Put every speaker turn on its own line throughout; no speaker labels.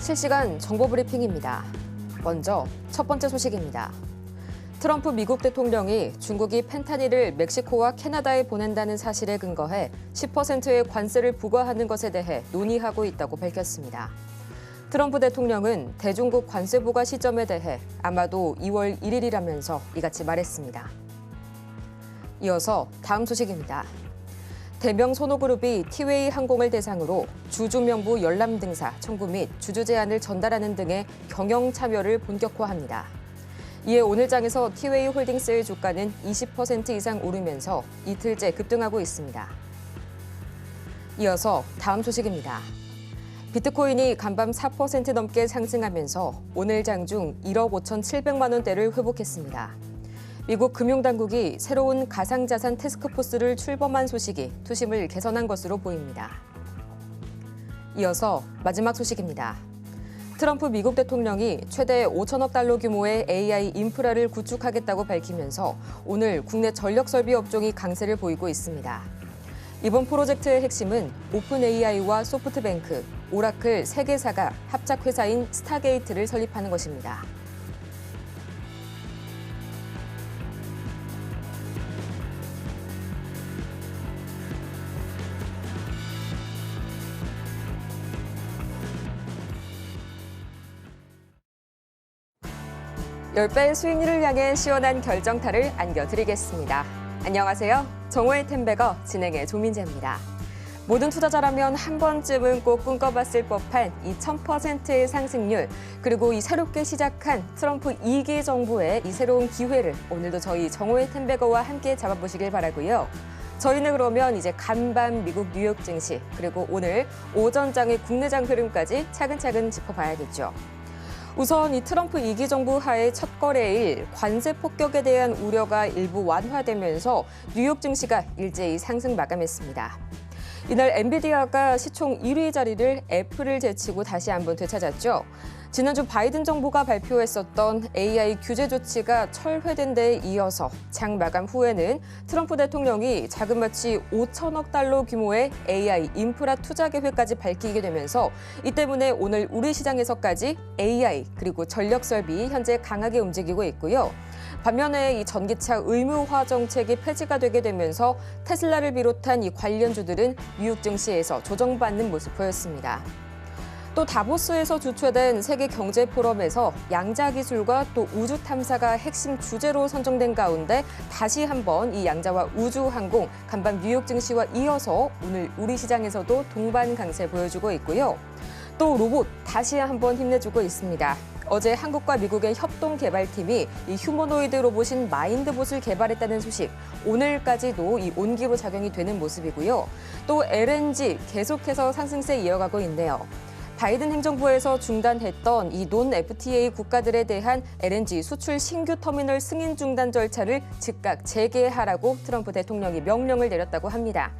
실시간 정보 브리핑입니다. 먼저 첫 번째 소식입니다. 트럼프 미국 대통령이 중국이 펜타닐을 멕시코와 캐나다에 보낸다는 사실에 근거해 10%의 관세를 부과하는 것에 대해 논의하고 있다고 밝혔습니다. 트럼프 대통령은 대중국 관세 부과 시점에 대해 아마도 2월 1일이라면서 이같이 말했습니다. 이어서 다음 소식입니다. 대명 선호그룹이 티웨이 항공을 대상으로 주주명부 열람 등사 청구 및 주주 제안을 전달하는 등의 경영 참여를 본격화합니다. 이에 오늘 장에서 티웨이 홀딩스의 주가는 20% 이상 오르면서 이틀째 급등하고 있습니다. 이어서 다음 소식입니다. 비트코인이 간밤 4% 넘게 상승하면서 오늘 장중 1억 5,700만 원대를 회복했습니다. 미국 금융당국이 새로운 가상자산 태스크포스를 출범한 소식이 투심을 개선한 것으로 보입니다. 이어서 마지막 소식입니다. 트럼프 미국 대통령이 최대 5천억 달러 규모의 AI 인프라를 구축하겠다고 밝히면서 오늘 국내 전력설비 업종이 강세를 보이고 있습니다. 이번 프로젝트의 핵심은 오픈AI와 소프트뱅크, 오라클 3개사가 합작회사인 스타게이트를 설립하는 것입니다. (10배의) 수익률을 향해 시원한 결정타를 안겨드리겠습니다. 안녕하세요. 정호의 템베거 진행의 조민재입니다. 모든 투자자라면 한 번쯤은 꼭 꿈꿔봤을 법한 이 1000%의 상승률, 그리고 이 새롭게 시작한 트럼프 2기 정부의 이 새로운 기회를 오늘도 저희 정호의 템베거와 함께 잡아보시길 바라고요. 저희는 그러면 이제 간밤 미국 뉴욕 증시, 그리고 오늘 오전장의 국내장 흐름까지 차근차근 짚어봐야겠죠. 우선 이 트럼프 2기 정부 하의 첫 거래일 관세 폭격에 대한 우려가 일부 완화되면서 뉴욕 증시가 일제히 상승 마감했습니다. 이날 엔비디아가 시총 1위 자리를 애플을 제치고 다시 한번 되찾았죠. 지난주 바이든 정부가 발표했었던 AI 규제 조치가 철회된 데에 이어서 장 마감 후에는 트럼프 대통령이 자그마치 5천억 달러 규모의 AI 인프라 투자 계획까지 밝히게 되면서 이 때문에 오늘 우리 시장에서까지 AI 그리고 전력 설비 현재 강하게 움직이고 있고요. 반면에 이 전기차 의무화 정책이 폐지가 되게 되면서 테슬라를 비롯한 이 관련주들은 뉴욕 증시에서 조정받는 모습 보였습니다. 또 다보스에서 주최된 세계 경제 포럼에서 양자 기술과 또 우주 탐사가 핵심 주제로 선정된 가운데 다시 한번 이 양자와 우주 항공 간밤 뉴욕 증시와 이어서 오늘 우리 시장에서도 동반 강세 보여주고 있고요. 또 로봇 다시 한번 힘내주고 있습니다. 어제 한국과 미국의 협동 개발팀이 이 휴머노이드 로봇인 마인드봇을 개발했다는 소식, 오늘까지도 이 온기로 작용이 되는 모습이고요. 또 LNG 계속해서 상승세 이어가고 있네요. 바이든 행정부에서 중단했던 이 논 FTA 국가들에 대한 LNG 수출 신규 터미널 승인 중단 절차를 즉각 재개하라고 트럼프 대통령이 명령을 내렸다고 합니다.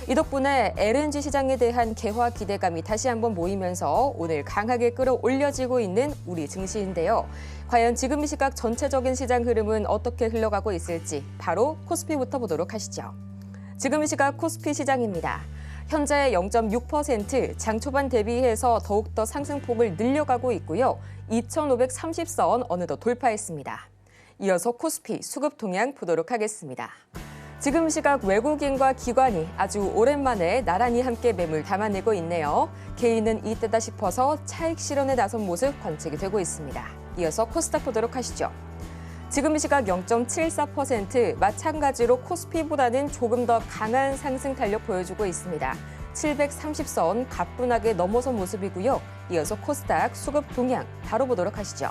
이 덕분에 LNG 시장에 대한 개화 기대감이 다시 한번 모이면서 오늘 강하게 끌어올려지고 있는 우리 증시인데요. 과연 지금 이 시각 전체적인 시장 흐름은 어떻게 흘러가고 있을지 바로 코스피부터 보도록 하시죠. 지금 이 시각 코스피 시장입니다. 현재 0.6% 장 초반 대비해서 더욱더 상승폭을 늘려가고 있고요. 2,530선 어느덧 돌파했습니다. 이어서 코스피 수급 동향 보도록 하겠습니다. 지금 시각 외국인과 기관이 아주 오랜만에 나란히 함께 매물 담아내고 있네요. 개인은 이때다 싶어서 차익 실현에 나선 모습 관측이 되고 있습니다. 이어서 코스닥 보도록 하시죠. 지금 이 시각 0.74%, 마찬가지로 코스피보다는 조금 더 강한 상승 탄력 보여주고 있습니다. 730선 가뿐하게 넘어선 모습이고요. 이어서 코스닥 수급 동향 바로 보도록 하시죠.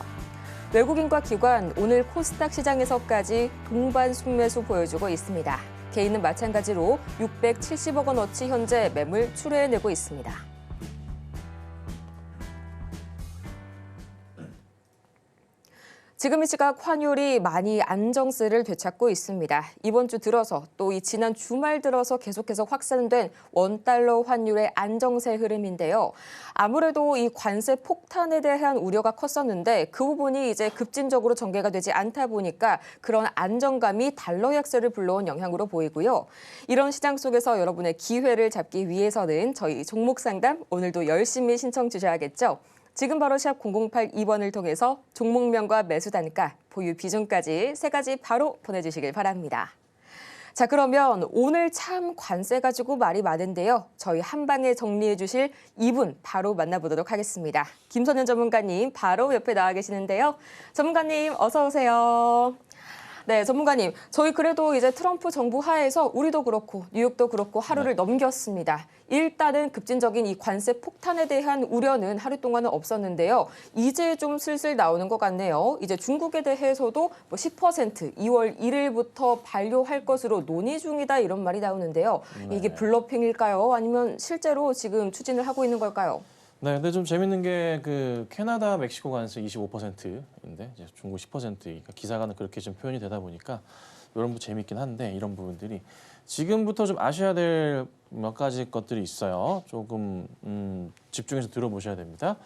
외국인과 기관 오늘 코스닥 시장에서까지 동반 순매수 보여주고 있습니다. 개인은 마찬가지로 670억 원어치 현재 매물 출회해내고 있습니다. 지금 이 시각 환율이 많이 안정세를 되찾고 있습니다. 이번 주 들어서 또 이 지난 주말 들어서 계속해서 확산된 원달러 환율의 안정세 흐름인데요. 아무래도 이 관세 폭탄에 대한 우려가 컸었는데 그 부분이 이제 급진적으로 전개가 되지 않다 보니까 그런 안정감이 달러 약세를 불러온 영향으로 보이고요. 이런 시장 속에서 여러분의 기회를 잡기 위해서는 저희 종목 상담 오늘도 열심히 신청 주셔야겠죠. 지금 바로 샵 0082번을 통해서 종목명과 매수 단가, 보유 비중까지 3가지 바로 보내주시길 바랍니다. 자, 그러면 오늘 참 관세 가지고 말이 많은데요. 저희 한방에 정리해 주실 이분 바로 만나보도록 하겠습니다. 김선현 전문가님 바로 옆에 나와 계시는데요. 전문가님 어서 오세요. 네, 전문가님. 저희 그래도 이제 트럼프 정부 하에서 우리도 그렇고 뉴욕도 그렇고 하루를 넘겼습니다. 일단은 급진적인 이 관세 폭탄에 대한 우려는 하루 동안은 없었는데요. 이제 좀 슬슬 나오는 것 같네요. 이제 중국에 대해서도 뭐 10% 2월 1일부터 반려할 것으로 논의 중이다 이런 말이 나오는데요. 이게 블러핑일까요? 아니면 실제로 지금 추진을 하고 있는 걸까요?
네, 근데 좀 재밌는 게 그 캐나다, 멕시코 관세 25%인데 이제 중국 10%니까 기사가는 그렇게 좀 표현이 되다 보니까 이런 부분 재밌긴 한데 이런 부분들이 지금부터 좀 아셔야 될 몇 가지 것들이 있어요. 조금 집중해서 들어보셔야 됩니다.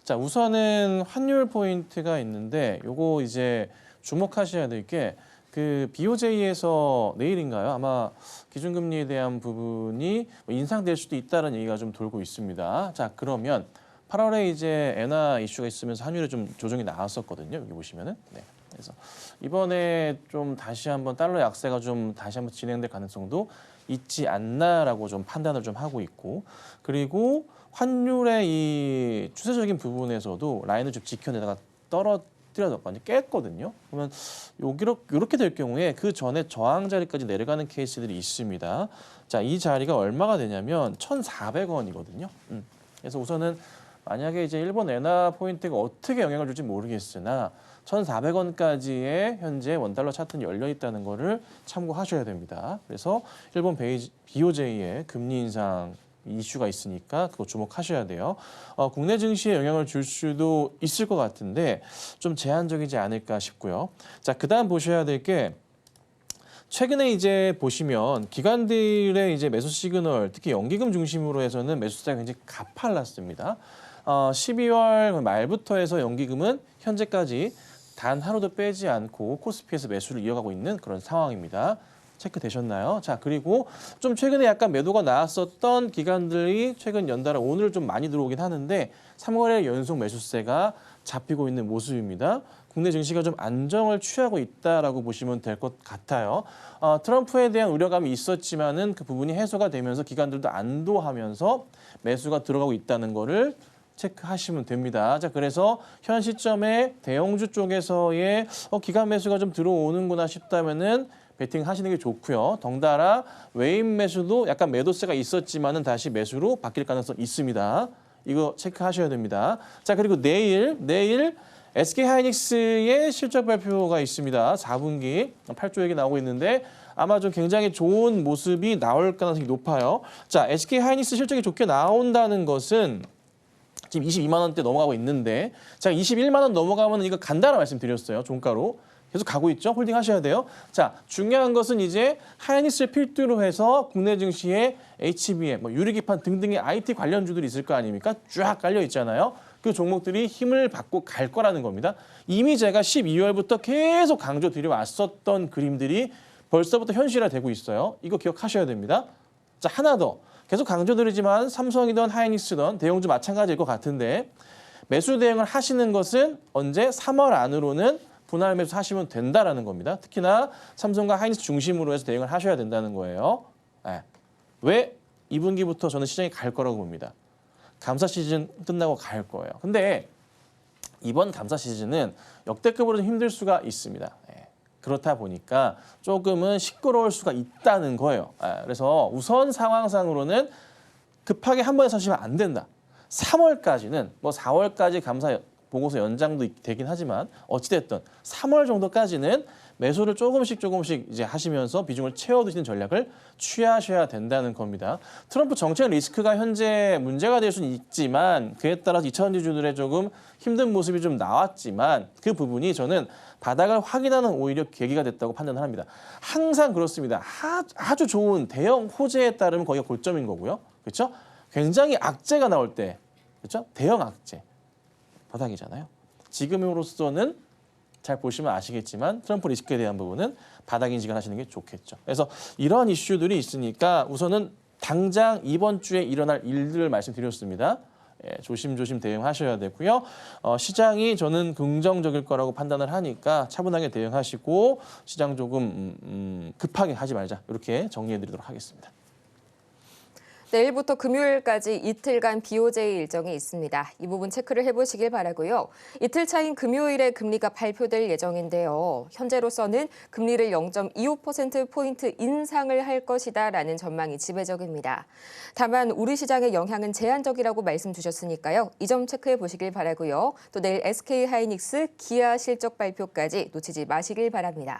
자, 우선은 환율 포인트가 있는데 요거 이제 주목하셔야 될 게 그 BOJ에서 내일인가요? 아마 기준금리에 대한 부분이 인상될 수도 있다는 얘기가 좀 돌고 있습니다. 자, 그러면 8월에 이제 엔화 이슈가 있으면서 환율에 좀 조정이 나왔었거든요. 여기 보시면은. 네. 그래서 이번에 좀 다시 한번 달러 약세가 좀 다시 한번 진행될 가능성도 있지 않나라고 좀 판단을 좀 하고 있고, 그리고 환율의 이 추세적인 부분에서도 라인을 좀 지켜내다가 떨어뜨려졌거든요. 깼거든요. 그러면 이렇게 될 경우에 그 전에 저항 자리까지 내려가는 케이스들이 있습니다. 자, 이 자리가 얼마가 되냐면 1,400원이거든요. 그래서 우선은 만약에 이제 일본 엔화 포인트가 어떻게 영향을 줄지 모르겠으나 1,400원까지의 현재 원달러 차트는 열려 있다는 거를 참고하셔야 됩니다. 그래서 일본 BOJ의 금리 인상 이슈가 있으니까 그거 주목하셔야 돼요. 국내 증시에 영향을 줄 수도 있을 것 같은데 좀 제한적이지 않을까 싶고요. 자, 그다음 보셔야 될 게 최근에 이제 보시면 기관들의 이제 매수 시그널, 특히 연기금 중심으로 해서는 매수세가 굉장히 가팔랐습니다. 12월 말부터 해서 연기금은 현재까지 단 하루도 빼지 않고 코스피에서 매수를 이어가고 있는 그런 상황입니다. 체크되셨나요? 자, 그리고 좀 최근에 약간 매도가 나왔었던 기관들이 최근 연달아 오늘 좀 많이 들어오긴 하는데 3월에 연속 매수세가 잡히고 있는 모습입니다. 국내 증시가 좀 안정을 취하고 있다라고 보시면 될 것 같아요. 트럼프에 대한 우려감이 있었지만은 그 부분이 해소가 되면서 기관들도 안도하면서 매수가 들어가고 있다는 거를 체크하시면 됩니다. 자, 그래서 현 시점에 대형주 쪽에서의 기관 매수가 좀 들어오는구나 싶다면은 베팅 하시는 게 좋고요. 덩달아 외인 매수도 약간 매도세가 있었지만은 다시 매수로 바뀔 가능성이 있습니다. 이거 체크하셔야 됩니다. 자, 그리고 내일 SK하이닉스의 실적 발표가 있습니다. 4분기 8조 얘기 나오고 있는데 아마 좀 굉장히 좋은 모습이 나올 가능성이 높아요. 자, SK하이닉스 실적이 좋게 나온다는 것은 지금 22만 원대 넘어가고 있는데 제가 21만 원 넘어가면 이거 간다라 말씀드렸어요. 종가로. 계속 가고 있죠. 홀딩 하셔야 돼요. 자, 중요한 것은 이제 하이닉스를 필두로 해서 국내 증시에 HBM, 유리기판 등등의 IT 관련주들이 있을 거 아닙니까? 쫙 깔려 있잖아요. 그 종목들이 힘을 받고 갈 거라는 겁니다. 이미 제가 12월부터 계속 강조드려왔었던 그림들이 벌써부터 현실화되고 있어요. 이거 기억하셔야 됩니다. 자, 하나 더. 계속 강조드리지만 삼성이든 하이닉스든 대형주 마찬가지일 것 같은데 매수 대응을 하시는 것은 언제? 3월 안으로는 분할 매수 하시면 된다라는 겁니다. 특히나 삼성과 하이닉스 중심으로 해서 대응을 하셔야 된다는 거예요. 네. 왜? 2분기부터 저는 시장이 갈 거라고 봅니다. 감사 시즌 끝나고 갈 거예요. 근데 이번 감사 시즌은 역대급으로 좀 힘들 수가 있습니다. 네. 그렇다 보니까 조금은 시끄러울 수가 있다는 거예요. 그래서 우선 상황상으로는 급하게 한 번에 사시면 안 된다. 3월까지는 4월까지 감사 보고서 연장도 되긴 하지만 어찌됐든 3월 정도까지는 매수를 조금씩 이제 하시면서 비중을 채워두시는 전략을 취하셔야 된다는 겁니다. 트럼프 정책 리스크가 현재 문제가 될 수는 있지만 그에 따라서 2차전지주들의 조금 힘든 모습이 좀 나왔지만 그 부분이 저는 바닥을 확인하는 오히려 계기가 됐다고 판단을 합니다. 항상 그렇습니다. 아주 좋은 대형 호재에 따르면 거기가 고점인 거고요. 그렇죠? 굉장히 악재가 나올 때, 그렇죠? 대형 악재. 바닥이잖아요. 지금으로서는 잘 보시면 아시겠지만 트럼프 리스크에 대한 부분은 바닥 인식을 하시는 게 좋겠죠. 그래서 이러한 이슈들이 있으니까 우선은 당장 이번 주에 일어날 일들을 말씀드렸습니다. 조심조심 대응하셔야 되고요. 시장이 저는 긍정적일 거라고 판단을 하니까 차분하게 대응하시고 시장 조금 급하게 하지 말자 이렇게 정리해드리도록 하겠습니다.
내일부터 금요일까지 이틀간 BOJ 일정이 있습니다. 이 부분 체크를 해보시길 바라고요. 이틀 차인 금요일에 금리가 발표될 예정인데요. 현재로서는 금리를 0.25%포인트 인상을 할 것이다라는 전망이 지배적입니다. 다만 우리 시장의 영향은 제한적이라고 말씀 주셨으니까요. 이 점 체크해 보시길 바라고요. 또 내일 SK하이닉스, 기아 실적 발표까지 놓치지 마시길 바랍니다.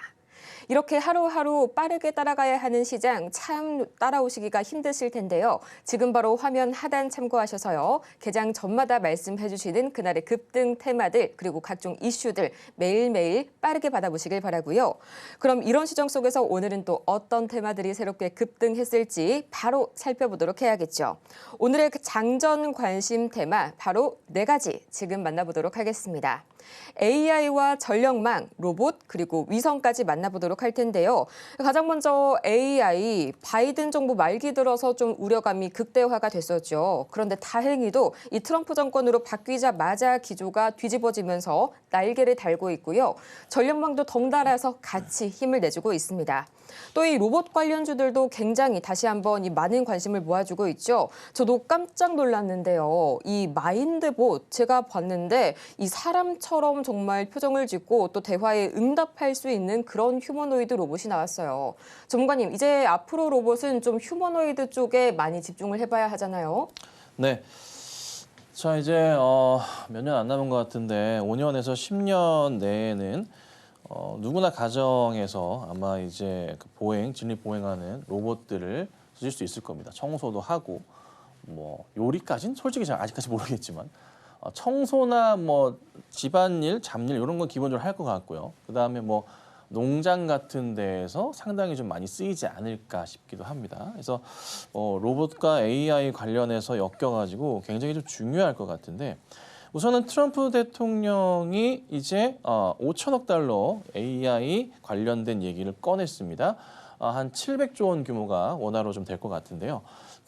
이렇게 하루하루 빠르게 따라가야 하는 시장 참 따라오시기가 힘드실 텐데요. 지금 바로 화면 하단 참고하셔서요. 개장 전마다 말씀해 주시는 그날의 급등 테마들 그리고 각종 이슈들 매일매일 빠르게 받아보시길 바라고요. 그럼 이런 시정 속에서 오늘은 또 어떤 테마들이 새롭게 급등했을지 바로 살펴보도록 해야겠죠. 오늘의 장전 관심 테마 바로 4가지 지금 만나보도록 하겠습니다. AI와 전력망, 로봇, 그리고 위성까지 만나보도록 할 텐데요. 가장 먼저 AI, 바이든 정부 말기 들어서 좀 우려감이 극대화가 됐었죠. 그런데 다행히도 이 트럼프 정권으로 바뀌자마자 기조가 뒤집어지면서 날개를 달고 있고요. 전력망도 덩달아서 같이 힘을 내주고 있습니다. 또 이 로봇 관련주들도 굉장히 다시 한번 이 많은 관심을 모아주고 있죠. 저도 깜짝 놀랐는데요. 이 마인드봇 제가 봤는데 이 사람처럼 정말 표정을 짓고 또 대화에 응답할 수 있는 그런 휴머노이드 로봇이 나왔어요. 전문가님, 이제 앞으로 로봇은 좀 휴머노이드 쪽에 많이 집중을 해봐야 하잖아요.
네. 자, 이제 몇 년 안 남은 것 같은데 5년에서 10년 내에는 누구나 가정에서 아마 이제 그 진립 보행하는 로봇들을 쓰실 수 있을 겁니다. 청소도 하고 뭐 요리까지는 솔직히 잘 아직까지 모르겠지만 청소나 뭐 집안일, 잡일 이런 건 기본적으로 할 것 같고요. 그다음에 뭐 농장 같은 데에서 상당히 좀 많이 쓰이지 않을까 싶기도 합니다. 그래서 로봇과 AI 관련해서 엮여가지고 굉장히 좀 중요할 것 같은데 우선은 트럼프 대통령이 이제 5천억 달러 AI 관련된 얘기를 꺼냈습니다. 한 700조 원 규모가 원화로 좀 될 것 같은데요.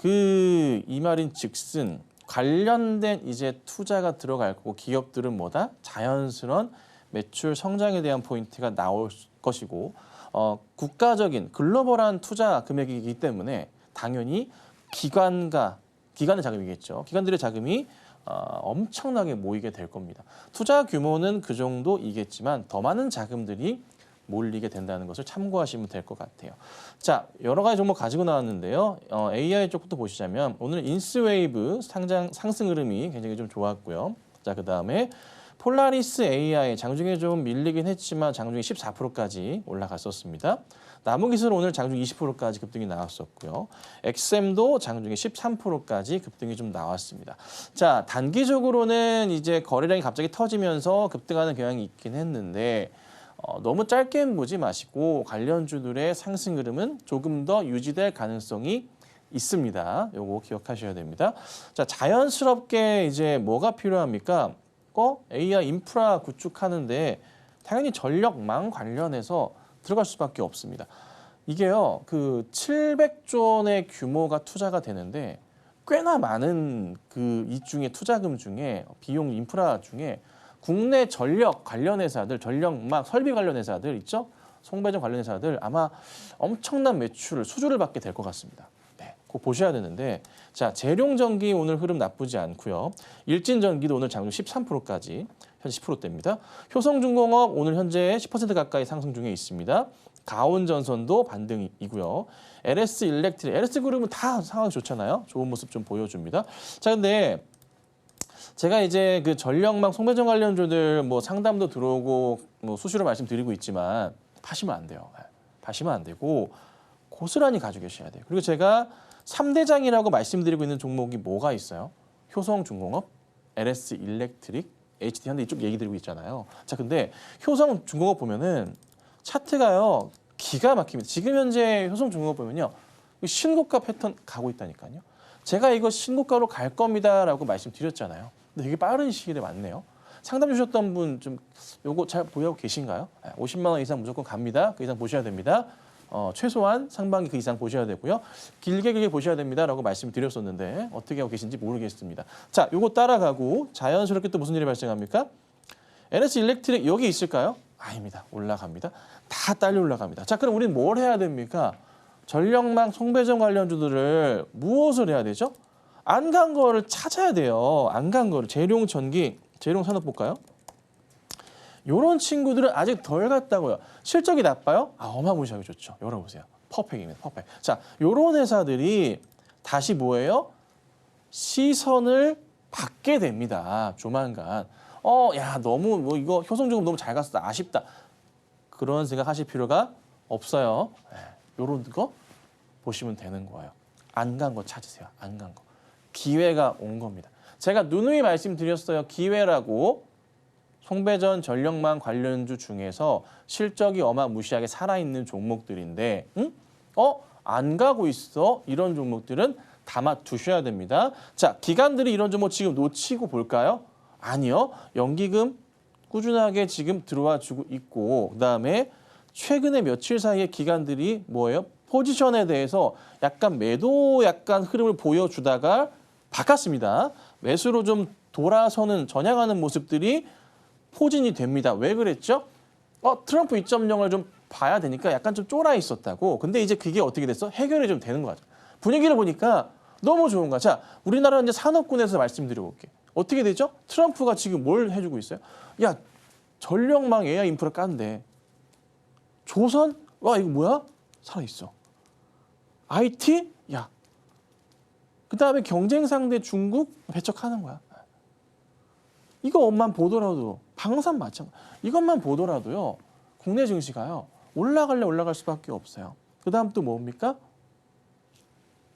이 말인 즉슨 관련된 이제 투자가 들어갈 거고 기업들은 뭐다? 자연스러운 매출 성장에 대한 포인트가 나올 것이고 국가적인 글로벌한 투자 금액이기 때문에 당연히 기관의 자금이겠죠. 기관들의 자금이 엄청나게 모이게 될 겁니다. 투자 규모는 그 정도이겠지만 더 많은 자금들이 몰리게 된다는 것을 참고하시면 될 것 같아요. 자, 여러 가지 종목 가지고 나왔는데요. AI 쪽부터 보시자면 오늘 인스웨이브 상승 흐름이 굉장히 좀 좋았고요. 자, 그다음에 폴라리스 AI 장중에 좀 밀리긴 했지만 장중에 14%까지 올라갔었습니다. 나무기술 오늘 장중 20%까지 급등이 나왔었고요. XM도 장중에 13%까지 급등이 좀 나왔습니다. 자, 단기적으로는 이제 거래량이 갑자기 터지면서 급등하는 경향이 있긴 했는데 너무 짧게 보지 마시고 관련주들의 상승 흐름은 조금 더 유지될 가능성이 있습니다. 요거 기억하셔야 됩니다. 자, 자연스럽게 이제 뭐가 필요합니까? AI 인프라 구축하는데 당연히 전력망 관련해서 들어갈 수밖에 없습니다. 이게요, 그 700조 원의 규모가 투자가 되는데 꽤나 많은 이 중에 투자금 중에 비용 인프라 중에 국내 전력 관련 회사들, 전력망 설비 관련 회사들 있죠? 송배전 관련 회사들 아마 엄청난 수주를 받게 될 것 같습니다. 네, 그거 보셔야 되는데 자, 재룡전기 오늘 흐름 나쁘지 않고요. 일진전기도 오늘 장중 13%까지 현재 10%대입니다. 효성중공업 오늘 현재 10% 가까이 상승 중에 있습니다. 가온전선도 반등이고요. LS일렉트릭, LS그룹은 다 상황이 좋잖아요. 좋은 모습 좀 보여줍니다. 자, 근데 제가 이제 그 전력망 송배전 관련주들 뭐 상담도 들어오고 뭐 수시로 말씀드리고 있지만 파시면 안 돼요. 파시면 안 되고 고스란히 가지고 계셔야 돼요. 그리고 제가 3대장이라고 말씀드리고 있는 종목이 뭐가 있어요? 효성중공업, LS일렉트릭, HD현대 이쪽 얘기 드리고 있잖아요. 자, 근데 효성중공업 보면은 차트가요 기가 막힙니다. 지금 현재 효성중공업 보면요 신고가 패턴 가고 있다니까요. 제가 이거 신고가로 갈 겁니다라고 말씀드렸잖아요. 근데 되게 빠른 시일에 왔네요. 상담 주셨던 분 좀 요거 잘 보유하고 계신가요? 50만 원 이상 무조건 갑니다. 그 이상 보셔야 됩니다. 최소한 상반기 그 이상 보셔야 되고요. 길게 보셔야 됩니다라고 말씀드렸었는데 어떻게 하고 계신지 모르겠습니다. 자, 요거 따라가고 자연스럽게 또 무슨 일이 발생합니까? NS 일렉트릭 여기 있을까요? 아닙니다. 올라갑니다. 다 딸려 올라갑니다. 자, 그럼 우리는 뭘 해야 됩니까? 전력망 송배전 관련주들을 무엇을 해야 되죠? 안 간 거를 찾아야 돼요. 안 간 거를. 재룡 전기, 재룡 산업 볼까요? 요런 친구들은 아직 덜 갔다고요. 실적이 나빠요? 어마무시하게 좋죠. 열어보세요. 퍼펙입니다. 퍼펙. 자, 요런 회사들이 다시 뭐예요? 시선을 받게 됩니다. 조만간. 야, 너무 뭐 이거 효성조금 너무 잘 갔어. 아쉽다. 그런 생각 하실 필요가 없어요. 요런 거 보시면 되는 거예요. 안 간 거 찾으세요. 안 간 거. 기회가 온 겁니다. 제가 누누이 말씀드렸어요. 기회라고. 송배전 전력망 관련주 중에서 실적이 어마무시하게 살아있는 종목들인데 안 가고 있어? 이런 종목들은 담아 두셔야 됩니다. 자, 기관들이 이런 종목 지금 놓치고 볼까요? 아니요. 연기금 꾸준하게 지금 들어와 주고 있고 그다음에 최근에 며칠 사이에 기관들이 뭐예요? 포지션에 대해서 약간 매도 흐름을 보여주다가 바꿨습니다. 매수로 좀 돌아서는 전향하는 모습들이 포진이 됩니다. 왜 그랬죠? 트럼프 2.0을 좀 봐야 되니까 약간 좀 쫄아 있었다고. 근데 이제 그게 어떻게 됐어? 해결이 좀 되는 거죠. 분위기를 보니까 너무 좋은 거야. 자, 우리나라는 이제 산업군에서 말씀드려볼게. 어떻게 되죠? 트럼프가 지금 뭘 해주고 있어요? 야, 전력망 AI 인프라 깐데. 조선? 와, 이거 뭐야? 살아있어. IT? 야. 그 다음에 경쟁 상대 중국 배척하는 거야. 이것만 보더라도 방산 마찬가지. 이것만 보더라도요. 국내 증시가요. 올라갈 수밖에 없어요. 그다음 또 뭡니까?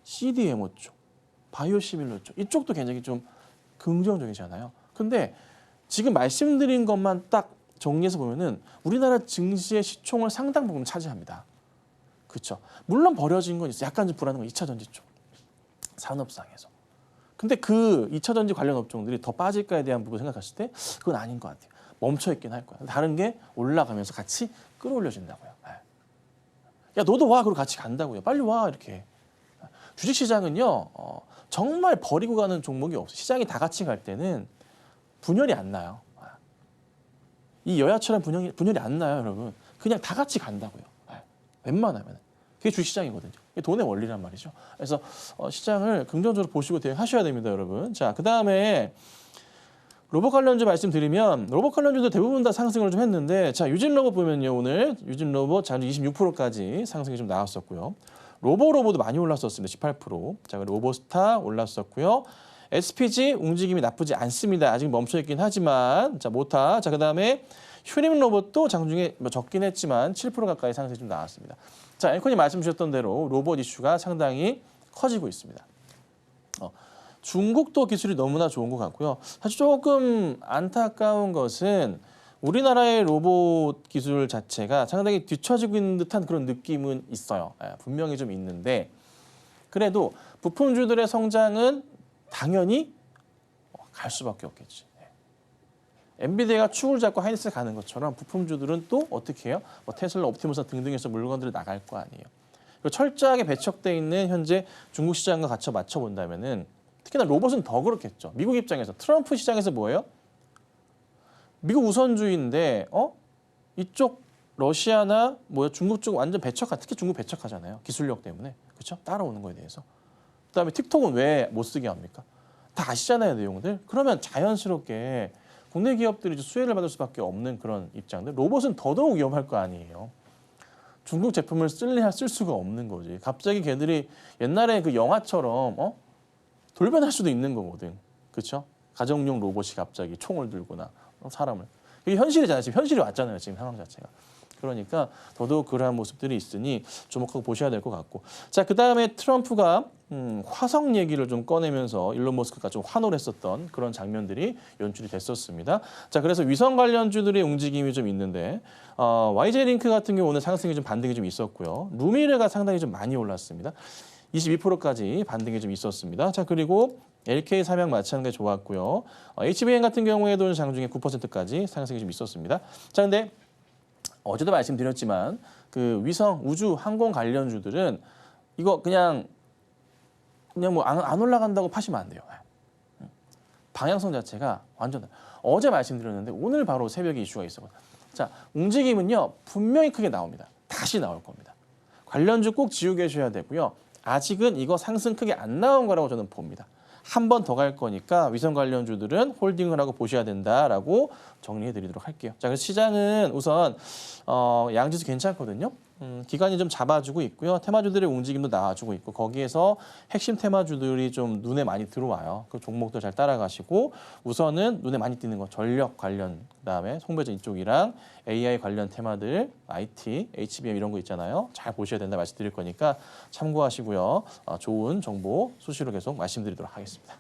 CDMO 쪽, 바이오시밀러 쪽. 이쪽도 굉장히 좀 긍정적이잖아요. 근데 지금 말씀드린 것만 딱 정리해서 보면은 우리나라 증시의 시총을 상당 부분 차지합니다. 그렇죠? 물론 버려진 건 있어요. 약간 좀 불안한 건 2차 전지 쪽. 산업상에서. 근데 그 2차 전지 관련 업종들이 더 빠질까에 대한 부분 생각하실 때 그건 아닌 것 같아요. 멈춰 있긴 할 거야. 다른 게 올라가면서 같이 끌어올려진다고요. 야, 너도 와. 그리고 같이 간다고요. 빨리 와. 이렇게. 주식시장은요. 정말 버리고 가는 종목이 없어요. 시장이 다 같이 갈 때는 분열이 안 나요. 이 여야처럼 분열이 안 나요, 여러분. 그냥 다 같이 간다고요. 웬만하면. 그게 주식시장이거든요. 그게 돈의 원리란 말이죠. 그래서 시장을 긍정적으로 보시고 대응하셔야 됩니다, 여러분. 자, 그다음에 로봇 관련주 말씀드리면 로봇 관련주도 대부분 다 상승을 좀 했는데 자, 유진 로봇 보면요. 오늘 유진 로봇 장주 26%까지 상승이 좀 나왔었고요. 로보도 많이 올랐었습니다. 18%. 자, 로보스타 올랐었고요. SPG 움직임이 나쁘지 않습니다. 아직 멈춰 있긴 하지만 자, 모타. 자, 그다음에 휴림 로봇도 장중에 적긴 했지만 7% 가까이 상승이 좀 나왔습니다. 자, 앵커님 말씀 주셨던 대로 로봇 이슈가 상당히 커지고 있습니다. 중국도 기술이 너무나 좋은 것 같고요. 사실 조금 안타까운 것은 우리나라의 로봇 기술 자체가 상당히 뒤처지고 있는 듯한 그런 느낌은 있어요. 분명히 좀 있는데 그래도 부품주들의 성장은 당연히 갈 수밖에 없겠지. 엔비디아가 축을 잡고 하이닉스 가는 것처럼 부품주들은 또 어떻게 해요? 테슬라, 옵티머스 등등에서 물건들이 나갈 거 아니에요. 그리고 철저하게 배척돼 있는 현재 중국 시장과 같이 맞춰본다면은 특히나 로봇은 더 그렇겠죠. 미국 입장에서 트럼프 시장에서 뭐예요? 미국 우선주의인데 이쪽 러시아나 중국 쪽 완전 특히 중국 배척하잖아요. 기술력 때문에. 그렇죠? 따라오는 거에 대해서. 그다음에 틱톡은 왜 못 쓰게 합니까? 다 아시잖아요, 내용들. 그러면 자연스럽게 국내 기업들이 수혜를 받을 수밖에 없는 그런 입장들. 로봇은 더더욱 위험할 거 아니에요. 중국 제품을 쓸 수가 없는 거지. 갑자기 걔들이 옛날에 그 영화처럼 돌변할 수도 있는 거거든. 그렇죠? 가정용 로봇이 갑자기 총을 들거나 사람을. 이게 현실이잖아요. 지금 현실이 왔잖아요. 지금 상황 자체가. 그러니까 더더욱 그러한 모습들이 있으니 주목하고 보셔야 될 것 같고. 자, 그다음에 트럼프가 화성 얘기를 좀 꺼내면서 일론 머스크가 좀 환호를 했었던 그런 장면들이 연출이 됐었습니다. 자, 그래서 위성 관련주들의 움직임이 좀 있는데 YJ링크 같은 경우 오늘 상승이 좀 반등이 좀 있었고요. 루미르가 상당히 좀 많이 올랐습니다. 22%까지 반등이 좀 있었습니다. 자, 그리고 LK 삼양 마찬가지 좋았고요. HBM 같은 경우에도 장중에 9%까지 상승이 좀 있었습니다. 자, 근데 어제도 말씀드렸지만 그 위성, 우주, 항공 관련주들은 이거 그냥 뭐 안 올라간다고 파시면 안 돼요. 방향성 자체가 완전 어제 말씀드렸는데 오늘 바로 새벽에 이슈가 있었거든요. 자, 움직임은요 분명히 크게 나옵니다. 다시 나올 겁니다. 관련주 꼭 지우고 계셔야 되고요. 아직은 이거 상승 크게 안 나온 거라고 저는 봅니다. 한 번 더 갈 거니까 위성 관련주들은 홀딩을 하고 보셔야 된다라고 정리해 드리도록 할게요. 자, 그래서 시장은 우선 양지수 괜찮거든요. 기관이 좀 잡아주고 있고요. 테마주들의 움직임도 나와주고 있고 거기에서 핵심 테마주들이 좀 눈에 많이 들어와요. 그 종목들 잘 따라가시고 우선은 눈에 많이 띄는 거 전력 관련 그다음에 송배전 이쪽이랑 AI 관련 테마들 IT, HBM 이런 거 있잖아요. 잘 보셔야 된다 말씀드릴 거니까 참고하시고요. 좋은 정보 수시로 계속 말씀드리도록 하겠습니다.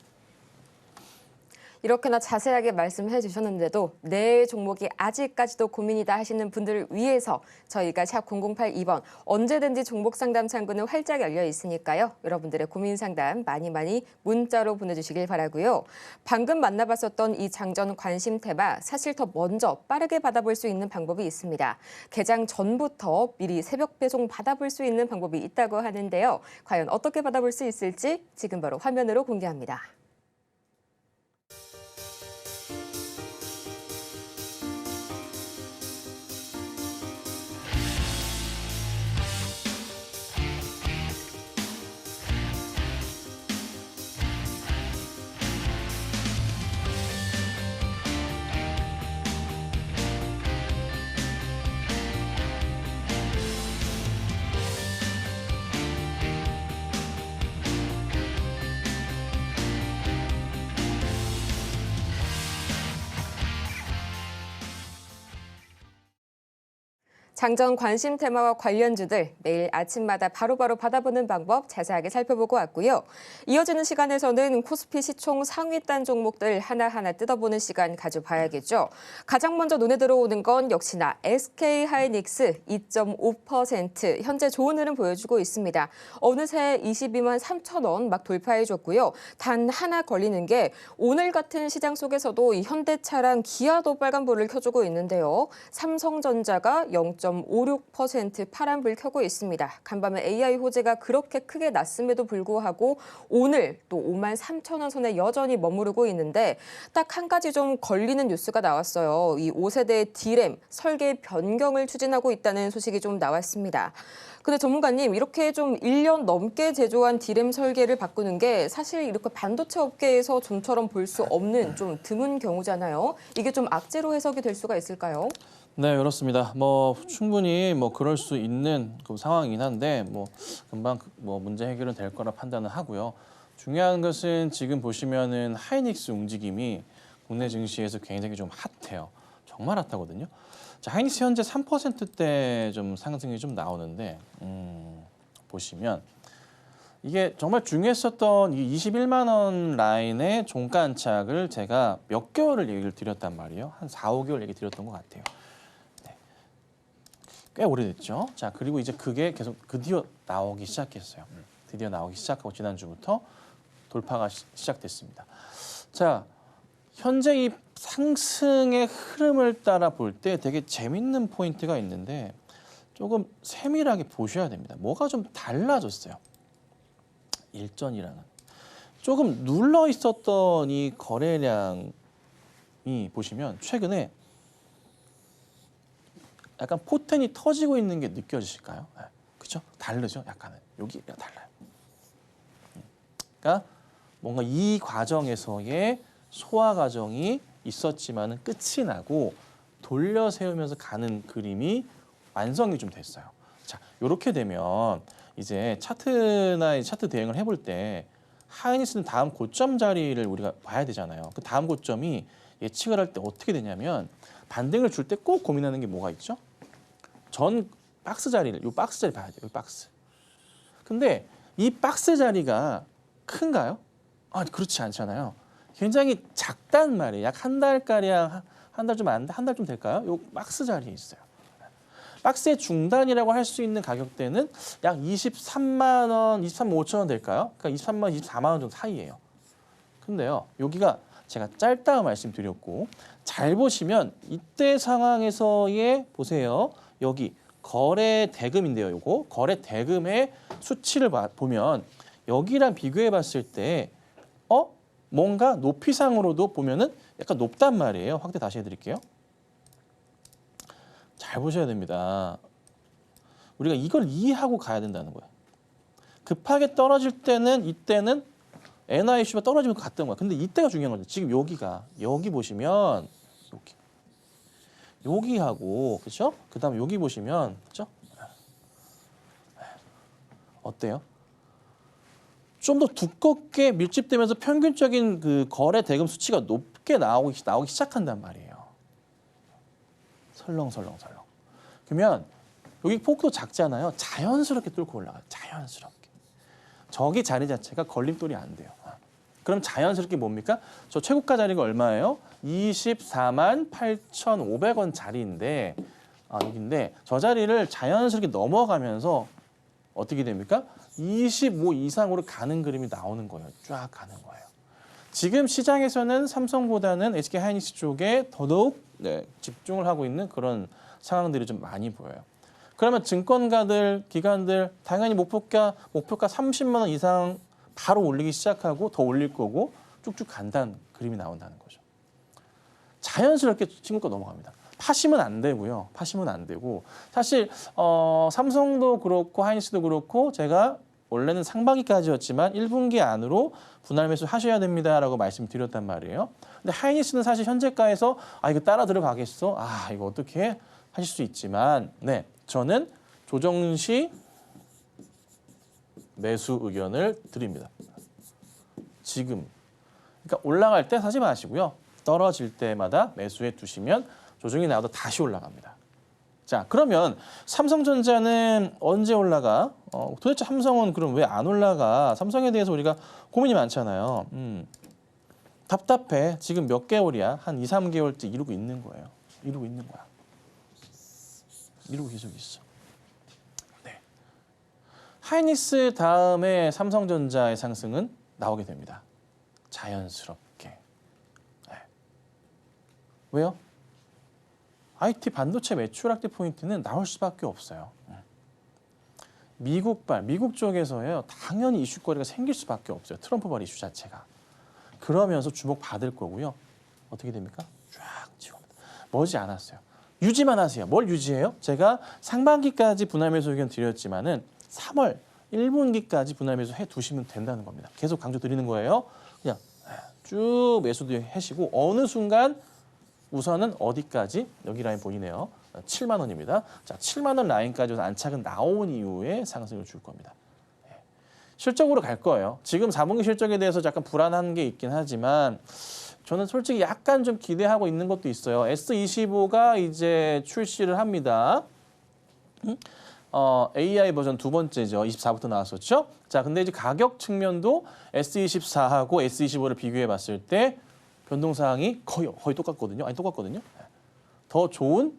이렇게나 자세하게 말씀해 주셨는데도 내 종목이 아직까지도 고민이다 하시는 분들을 위해서 저희가 샵 0082번 언제든지 종목 상담 창구는 활짝 열려 있으니까요. 여러분들의 고민 상담 많이 문자로 보내주시길 바라고요. 방금 만나봤었던 이 장전 관심 테마 사실 더 먼저 빠르게 받아볼 수 있는 방법이 있습니다. 개장 전부터 미리 새벽 배송 받아볼 수 있는 방법이 있다고 하는데요. 과연 어떻게 받아볼 수 있을지 지금 바로 화면으로 공개합니다. 장전 관심 테마와 관련주들 매일 아침마다 바로바로 받아보는 방법 자세하게 살펴보고 왔고요. 이어지는 시간에서는 코스피 시총 상위단 종목들 하나하나 뜯어보는 시간 가져봐야겠죠. 가장 먼저 눈에 들어오는 건 역시나 SK하이닉스 2.5% 현재 좋은 흐름 보여주고 있습니다. 어느새 22만 3천 원 막 돌파해줬고요. 단 하나 걸리는 게 오늘 같은 시장 속에서도 이 현대차랑 기아도 빨간불을 켜주고 있는데요. 삼성전자가 0.56% 파란불 켜고 있습니다. 간밤에 AI 호재가 그렇게 크게 났음에도 불구하고 오늘 또 5만 3천 원 선에 여전히 머무르고 있는데 딱 한 가지 좀 걸리는 뉴스가 나왔어요. 이 5세대 D램 설계 변경을 추진하고 있다는 소식이 좀 나왔습니다. 근데 전문가님 이렇게 좀 1년 넘게 제조한 D램 설계를 바꾸는 게 사실 이렇게 반도체 업계에서 좀처럼 볼 수 없는 좀 드문 경우잖아요. 이게 좀 악재로 해석이 될 수가 있을까요?
네, 그렇습니다. 충분히 그럴 수 있는 그 상황이긴 한데 금방 문제 해결은 될 거라 판단을 하고요. 중요한 것은 지금 보시면은 하이닉스 움직임이 국내 증시에서 굉장히 좀 핫해요. 정말 핫하거든요. 자, 하이닉스 현재 3%대 좀 상승이 좀 나오는데 보시면 이게 정말 중요했었던 이 21만 원 라인의 종가 안착을 제가 몇 개월을 얘기를 드렸단 말이에요. 한 4, 5개월 얘기 드렸던 것 같아요. 꽤 오래됐죠. 자, 그리고 이제 그게 계속 드디어 나오기 시작했어요. 드디어 나오기 시작하고 지난주부터 돌파가 시작됐습니다. 자, 현재 이 상승의 흐름을 따라 볼 때 되게 재밌는 포인트가 있는데 조금 세밀하게 보셔야 됩니다. 뭐가 좀 달라졌어요. 일전이랑은. 조금 눌러 있었던 이 거래량이 보시면 최근에 약간 포텐이 터지고 있는 게 느껴지실까요? 네, 그렇죠? 다르죠? 약간은. 여기 달라요. 그러니까 뭔가 이 과정에서의 소화 과정이 있었지만은 끝이 나고 돌려 세우면서 가는 그림이 완성이 좀 됐어요. 자, 이렇게 되면 이제 차트 대응을 해볼 때 하이닉스는 다음 고점 자리를 우리가 봐야 되잖아요. 그 다음 고점이 예측을 할 때 어떻게 되냐면 반등을 줄 때 꼭 고민하는 게 뭐가 있죠? 전 박스 자리를, 이 박스 자리 봐야 돼요. 이 박스. 근데 이 박스 자리가 큰가요? 그렇지 않잖아요. 굉장히 작단 말이에요. 약 한 달가량, 한 달 좀 안 돼? 한 달 좀 될까요? 이 박스 자리에 있어요. 박스의 중단이라고 할 수 있는 가격대는 약 23만 원, 23만 5천 원 될까요? 그러니까 23만 원, 24만 원 정도 사이예요. 근데요, 여기가 제가 짧다고 말씀드렸고 잘 보시면 이때 상황에서의 보세요. 여기 거래 대금인데요. 요거 거래 대금의 수치를 보면 여기랑 비교해 봤을 때 뭔가 높이상으로도 보면은 약간 높단 말이에요. 확대 다시 해드릴게요. 잘 보셔야 됩니다. 우리가 이걸 이해하고 가야 된다는 거예요. 급하게 떨어질 때는 이때는 NIC가 떨어지면 갔던 거야. 근데 이때가 중요한 거죠. 지금 여기 보시면 여기하고 그렇죠? 그다음 여기 보시면 그렇죠? 어때요? 좀 더 두껍게 밀집되면서 평균적인 그 거래 대금 수치가 높게 나오기 시작한단 말이에요. 설렁설렁. 그러면 여기 폭도 작잖아요. 자연스럽게 뚫고 올라가요. 자연스럽게. 저기 자리 자체가 걸림돌이 안 돼요. 그럼 자연스럽게 뭡니까? 저 최고가 자리가 얼마예요? 24만 8,500원 자리인데 여기인데 저 자리를 자연스럽게 넘어가면서 어떻게 됩니까? 25 이상으로 가는 그림이 나오는 거예요. 쫙 가는 거예요. 지금 시장에서는 삼성보다는 SK 하이닉스 쪽에 더더욱 집중을 하고 있는 그런 상황들이 좀 많이 보여요. 그러면 증권가들, 기관들 당연히 목표가 30만 원 이상 바로 올리기 시작하고 더 올릴 거고 쭉쭉 간다는 그림이 나온다는 거죠. 자연스럽게 친구가 넘어갑니다. 파시면 안 되고요. 파시면 안 되고 사실 삼성도 그렇고 하이닉스도 그렇고 제가 원래는 상반기까지였지만 1분기 안으로 분할 매수 하셔야 됩니다라고 말씀드렸단 말이에요. 근데 하이닉스는 사실 현재가에서 이거 따라 들어가겠어? 이거 어떻게 하실 수 있지만 저는 조정 시 매수 의견을 드립니다. 지금. 그러니까 올라갈 때 사지 마시고요. 떨어질 때마다 매수해 두시면 조정이 나와도 다시 올라갑니다. 자, 그러면 삼성전자는 언제 올라가? 도대체 삼성은 그럼 왜 안 올라가? 삼성에 대해서 우리가 고민이 많잖아요. 답답해. 지금 몇 개월이야? 한 2, 3개월째 이러고 있는 거예요. 이러고 있는 거야. 이러고 계속 있어. 하이닉스 다음에 삼성전자의 상승은 나오게 됩니다. 자연스럽게. 왜요? IT 반도체 매출 확대 포인트는 나올 수밖에 없어요. 미국 쪽에서요. 당연히 이슈거리가 생길 수밖에 없어요. 트럼프발 이슈 자체가. 그러면서 주목받을 거고요. 어떻게 됩니까? 쫙 찍어옵니다. 머지 않았어요. 유지만 하세요. 뭘 유지해요? 제가 상반기까지 분할 매수 의견 드렸지만은 3월 1분기까지 분할 매수 해 두시면 된다는 겁니다. 계속 강조 드리는 거예요. 그냥 쭉 매수도 하시고 어느 순간 우선은 어디까지? 여기 라인 보이네요. 7만 원입니다. 자, 7만 원 라인까지 안착은 나온 이후에 상승을 줄 겁니다. 실적으로 갈 거예요. 지금 4분기 실적에 대해서 약간 불안한 게 있긴 하지만 저는 솔직히 약간 좀 기대하고 있는 것도 있어요. S25가 이제 출시를 합니다. AI 버전 두 번째죠. 24부터 나왔었죠. 자, 근데 이제 가격 측면도 S24하고 S25를 비교해 봤을 때 변동사항이 거의 똑같거든요. 똑같거든요. 더 좋은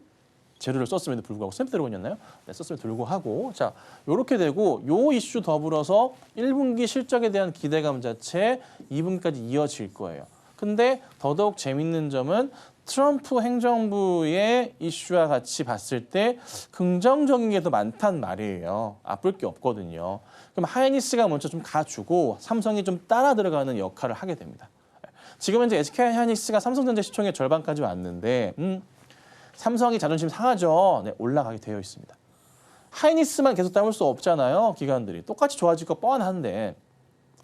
재료를 썼음에도 불구하고 샘플 들어보셨나요? 썼음에도 불구하고 자, 요렇게 되고 요 이슈 더불어서 1분기 실적에 대한 기대감 자체 2분기까지 이어질 거예요. 근데 더더욱 재밌는 점은 트럼프 행정부의 이슈와 같이 봤을 때 긍정적인 게 더 많단 말이에요. 나쁠 게 없거든요. 그럼 하이닉스가 먼저 좀 가주고 삼성이 좀 따라 들어가는 역할을 하게 됩니다. 지금 현재 SK 하이닉스가 삼성전자 시총의 절반까지 왔는데 삼성이 자존심 상하죠. 올라가게 되어 있습니다. 하이닉스만 계속 담을 수 없잖아요. 기관들이. 똑같이 좋아질 거 뻔한데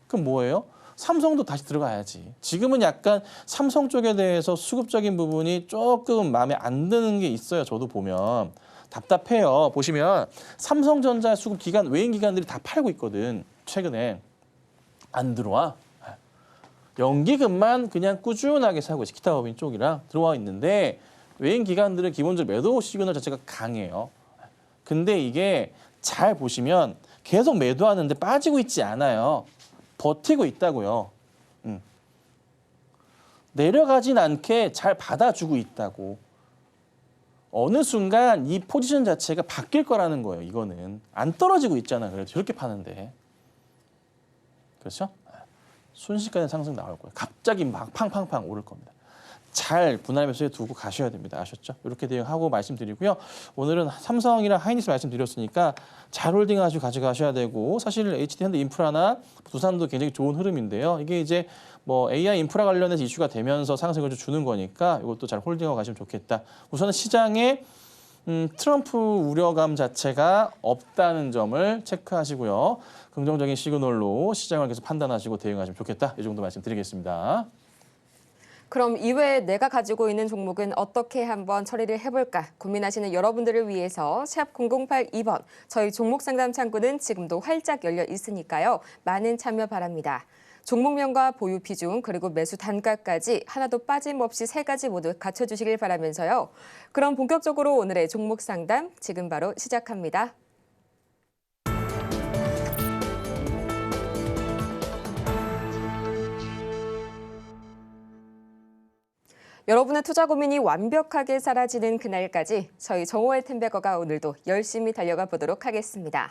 그럼 뭐예요? 삼성도 다시 들어가야지. 지금은 약간 삼성 쪽에 대해서 수급적인 부분이 조금 마음에 안 드는 게 있어요. 저도 보면. 답답해요. 보시면 삼성전자 수급 기관, 외인 기관들이 다 팔고 있거든. 최근에. 안 들어와. 연기금만 그냥 꾸준하게 사고 있어요. 기타 법인 쪽이랑 들어와 있는데 외인 기관들은 기본적으로 매도 시그널 자체가 강해요. 근데 이게 잘 보시면 계속 매도하는데 빠지고 있지 않아요. 버티고 있다고요. 내려가진 않게 잘 받아주고 있다고. 어느 순간 이 포지션 자체가 바뀔 거라는 거예요. 이거는. 안 떨어지고 있잖아. 그래도 저렇게 파는데. 그렇죠? 순식간에 상승 나올 거예요. 갑자기 막 팡팡팡 오를 겁니다. 잘 분할 매수에 두고 가셔야 됩니다. 아셨죠? 이렇게 대응하고 말씀드리고요. 오늘은 삼성이랑 하이닉스 말씀드렸으니까 잘 홀딩하시고 가져가셔야 되고 사실 HD현대 인프라나 두산도 굉장히 좋은 흐름인데요. 이게 이제 뭐 AI 인프라 관련해서 이슈가 되면서 상승을 좀 주는 거니까 이것도 잘 홀딩하고 가시면 좋겠다. 우선은 시장에 트럼프 우려감 자체가 없다는 점을 체크하시고요. 긍정적인 시그널로 시장을 계속 판단하시고 대응하시면 좋겠다. 이 정도 말씀드리겠습니다.
그럼 이외에 내가 가지고 있는 종목은 어떻게 한번 처리를 해볼까 고민하시는 여러분들을 위해서 샵 0082번 저희 종목 상담 창구는 지금도 활짝 열려 있으니까요. 많은 참여 바랍니다. 종목명과 보유 비중 그리고 매수 단가까지 하나도 빠짐없이 3가지 모두 갖춰주시길 바라면서요. 그럼 본격적으로 오늘의 종목 상담 지금 바로 시작합니다. 여러분의 투자 고민이 완벽하게 사라지는 그날까지 저희 정호의 템베거가 오늘도 열심히 달려가 보도록 하겠습니다.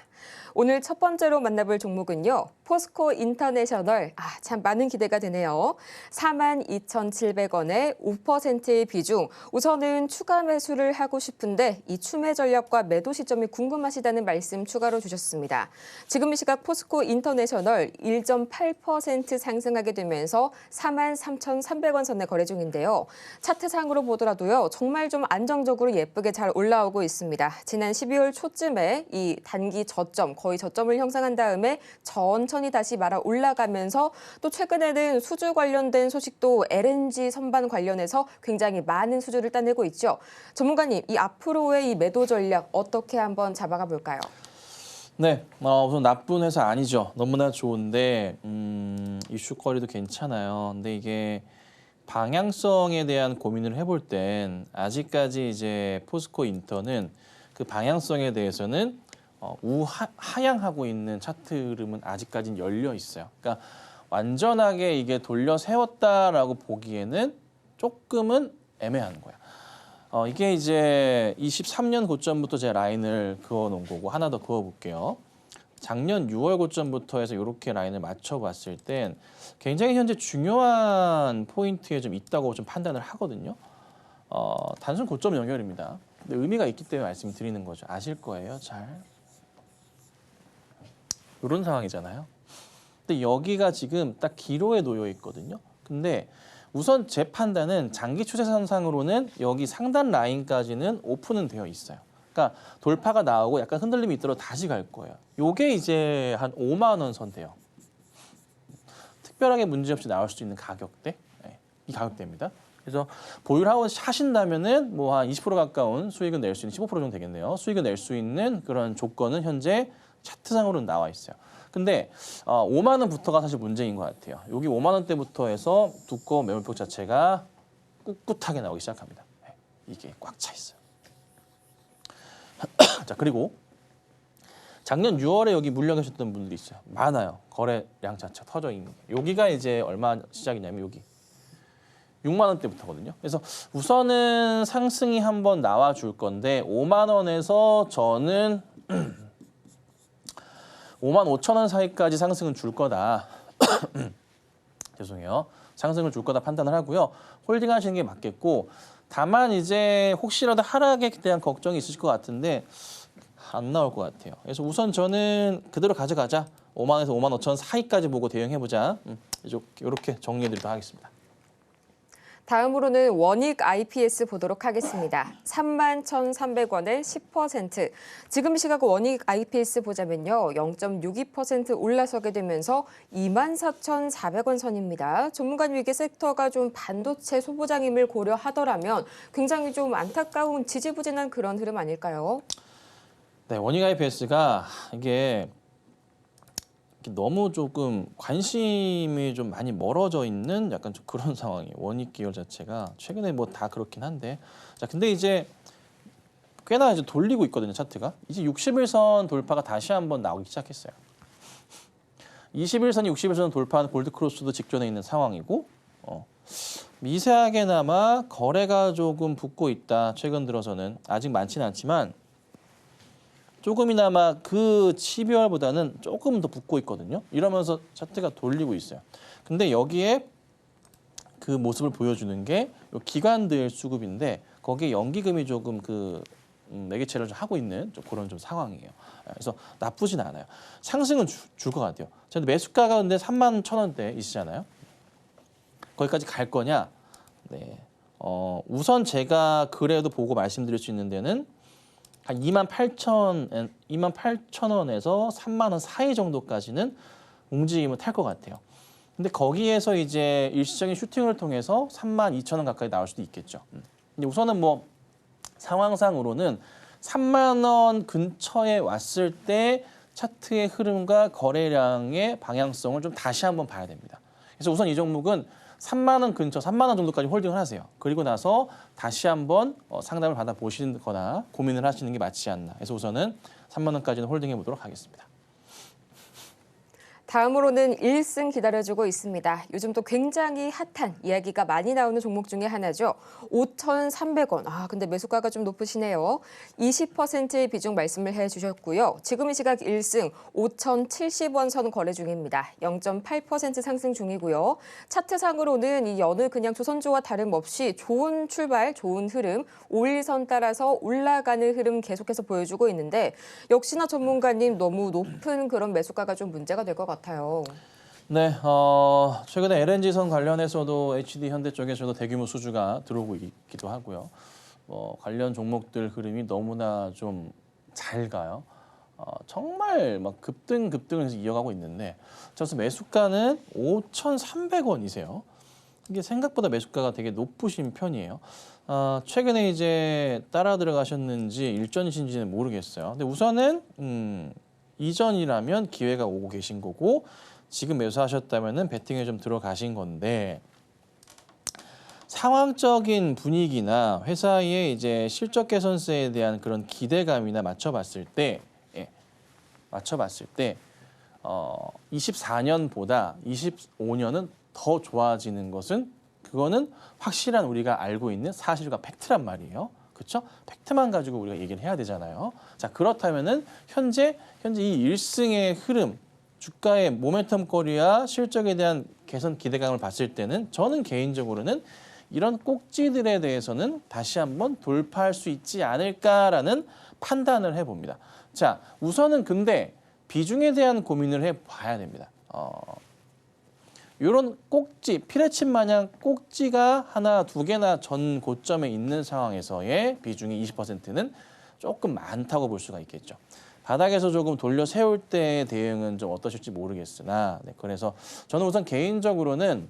오늘 첫 번째로 만나볼 종목은요. 포스코 인터내셔널. 참 많은 기대가 되네요. 42,700원에 5%의 비중. 우선은 추가 매수를 하고 싶은데 이 추매 전략과 매도 시점이 궁금하시다는 말씀 추가로 주셨습니다. 지금 이 시각 포스코 인터내셔널 1.8% 상승하게 되면서 43,300원 선에 거래 중인데요. 차트상으로 보더라도요. 정말 좀 안정적으로 예쁘게 잘 올라오고 있습니다. 지난 12월 초쯤에 이 단기 저점, 거의 저점을 형성한 다음에 천천히 다시 말아 올라가면서 또 최근에는 수주 관련된 소식도 LNG 선반 관련해서 굉장히 많은 수주를 따내고 있죠. 전문가님, 이 앞으로의 이 매도 전략 어떻게 한번 잡아가 볼까요?
네, 우선 나쁜 회사 아니죠. 너무나 좋은데 이슈거리도 괜찮아요. 근데 이게 방향성에 대한 고민을 해볼 땐 아직까지 이제 포스코 인터는 그 방향성에 대해서는 하향하고 있는 차트 흐름은 아직까지는 열려 있어요. 그러니까 완전하게 이게 돌려 세웠다라고 보기에는 조금은 애매한 거야. 이게 이제 23년 고점부터 제 라인을 그어 놓은 거고 하나 더 그어 볼게요. 작년 6월 고점부터 해서 이렇게 라인을 맞춰봤을 땐 굉장히 현재 중요한 포인트에 좀 있다고 좀 판단을 하거든요. 단순 고점 연결입니다. 근데 의미가 있기 때문에 말씀드리는 거죠. 아실 거예요, 잘. 이런 상황이잖아요. 근데 여기가 지금 딱 기로에 놓여 있거든요. 근데 우선 제 판단은 장기 추세선상으로는 여기 상단 라인까지는 오픈은 되어 있어요. 그러니까 돌파가 나오고 약간 흔들림이 있도록 다시 갈 거예요. 요게 이제 한 5만 원 선대요. 특별하게 문제없이 나올 수 있는 가격대, 네, 이 가격대입니다. 그래서 보유를 하신다면은 뭐 한 20% 가까운 수익은 낼 수 있는 15% 정도 되겠네요. 수익을 낼 수 있는 그런 조건은 현재 차트상으로는 나와 있어요. 근데 5만 원부터가 사실 문제인 것 같아요. 여기 5만 원대부터 해서 두꺼운 매물폭 자체가 꿋꿋하게 나오기 시작합니다. 네, 이게 꽉 차 있어요. 자, 그리고 작년 6월에 여기 물려 계셨던 분들이 있어요. 많아요. 거래량 자체가 터져 있는 게. 여기가 이제 얼마 시작이냐면 여기 6만 원대부터거든요. 그래서 우선은 상승이 한번 나와 줄 건데 5만 원에서 저는 5만 5천 원 사이까지 상승은 줄 거다. 죄송해요. 상승을 줄 거다 판단을 하고요. 홀딩 하시는 게 맞겠고 다만 이제 혹시라도 하락에 대한 걱정이 있으실 것 같은데 안 나올 것 같아요. 그래서 우선 저는 그대로 가져가자. 5만에서 5만 5천 원 사이까지 보고 대응해보자. 이렇게 정리해드리도록 하겠습니다.
다음으로는 원익 IPS 보도록 하겠습니다. 31,300원에 10%. 지금 시각 원익 IPS 보자면요. 0.62% 올라서게 되면서 24,400원 선입니다. 전문가님 이게 섹터가 좀 반도체 소부장임을 고려하더라면 굉장히 좀 안타까운 지지부진한 그런 흐름 아닐까요?
네, 원익 IPS가 이게 너무 조금 관심이 좀 많이 멀어져 있는 약간 좀 그런 상황이에요. 원익 계열 자체가 최근에 뭐 다 그렇긴 한데, 자 근데 이제 꽤나 이제 돌리고 있거든요, 차트가. 이제 60일선 돌파가 다시 한번 나오기 시작했어요. 21선이 60일선 돌파한 골드 크로스도 직전에 있는 상황이고, 미세하게나마 거래가 조금 붙고 있다. 최근 들어서는 아직 많지는 않지만. 조금이나마 그 12월보다는 조금 더 붙고 있거든요. 이러면서 차트가 돌리고 있어요. 근데 여기에 그 모습을 보여주는 게 요 기관들 수급인데 거기에 연기금이 조금 매개체를 좀 하고 있는 좀 그런 좀 상황이에요. 그래서 나쁘진 않아요. 상승은 줄 것 같아요. 근데 매수가가 근데 31,000원대 있으잖아요. 거기까지 갈 거냐? 네. 우선 제가 그래도 보고 말씀드릴 수 있는 데는 한 28,000원에서 3만 원 사이 정도까지는 움직임을 탈 것 같아요. 근데 거기에서 이제 일시적인 슈팅을 통해서 32,000원 가까이 나올 수도 있겠죠. 근데 우선은 뭐 상황상으로는 3만 원 근처에 왔을 때 차트의 흐름과 거래량의 방향성을 좀 다시 한번 봐야 됩니다. 그래서 우선 이 종목은 3만 원 근처, 3만 원 정도까지 홀딩을 하세요. 그리고 나서 다시 한번 상담을 받아 보시거나 고민을 하시는 게 맞지 않나. 그래서 우선은 3만 원까지는 홀딩해 보도록 하겠습니다.
다음으로는 1승 기다려주고 있습니다. 요즘 또 굉장히 핫한 이야기가 많이 나오는 종목 중에 하나죠. 5,300원. 근데 매수가가 좀 높으시네요. 20%의 비중 말씀을 해주셨고요. 지금 이 시각 1승 5,070원 선 거래 중입니다. 0.8% 상승 중이고요. 차트상으로는 이 여느 그냥 조선주와 다름없이 좋은 출발, 좋은 흐름, 5일선 따라서 올라가는 흐름 계속해서 보여주고 있는데 역시나 전문가님 너무 높은 그런 매수가가 좀 문제가 될 것 같아요.
네, 최근에 LNG선 관련해서도 HD 현대 쪽에서도 대규모 수주가 들어오고 있기도 하고요. 관련 종목들 흐름이 너무나 좀 잘 가요. 정말 막 급등을 해서 이어가고 있는데, 그래서 매수가는 5,300원이세요. 이게 생각보다 매수가가 되게 높으신 편이에요. 최근에 이제 따라 들어가셨는지 일전이신지는 모르겠어요. 근데 우선은 이전이라면 기회가 오고 계신 거고 지금 매수하셨다면은 배팅에 좀 들어가신 건데 상황적인 분위기나 회사의 이제 실적 개선세에 대한 그런 기대감이나 맞춰봤을 때 24년보다 25년은 더 좋아지는 것은 그거는 확실한 우리가 알고 있는 사실과 팩트란 말이에요. 그렇죠? 팩트만 가지고 우리가 얘기를 해야 되잖아요. 자, 그렇다면은 현재 이 1승의 흐름, 주가의 모멘텀거리와 실적에 대한 개선 기대감을 봤을 때는 저는 개인적으로는 이런 꼭지들에 대해서는 다시 한번 돌파할 수 있지 않을까라는 판단을 해봅니다. 자, 우선은 근데 비중에 대한 고민을 해봐야 됩니다. 이런 꼭지, 피레침 마냥 꼭지가 하나, 두 개나 전 고점에 있는 상황에서의 비중이 20%는 조금 많다고 볼 수가 있겠죠. 바닥에서 조금 돌려 세울 때의 대응은 좀 어떠실지 모르겠으나, 그래서 저는 우선 개인적으로는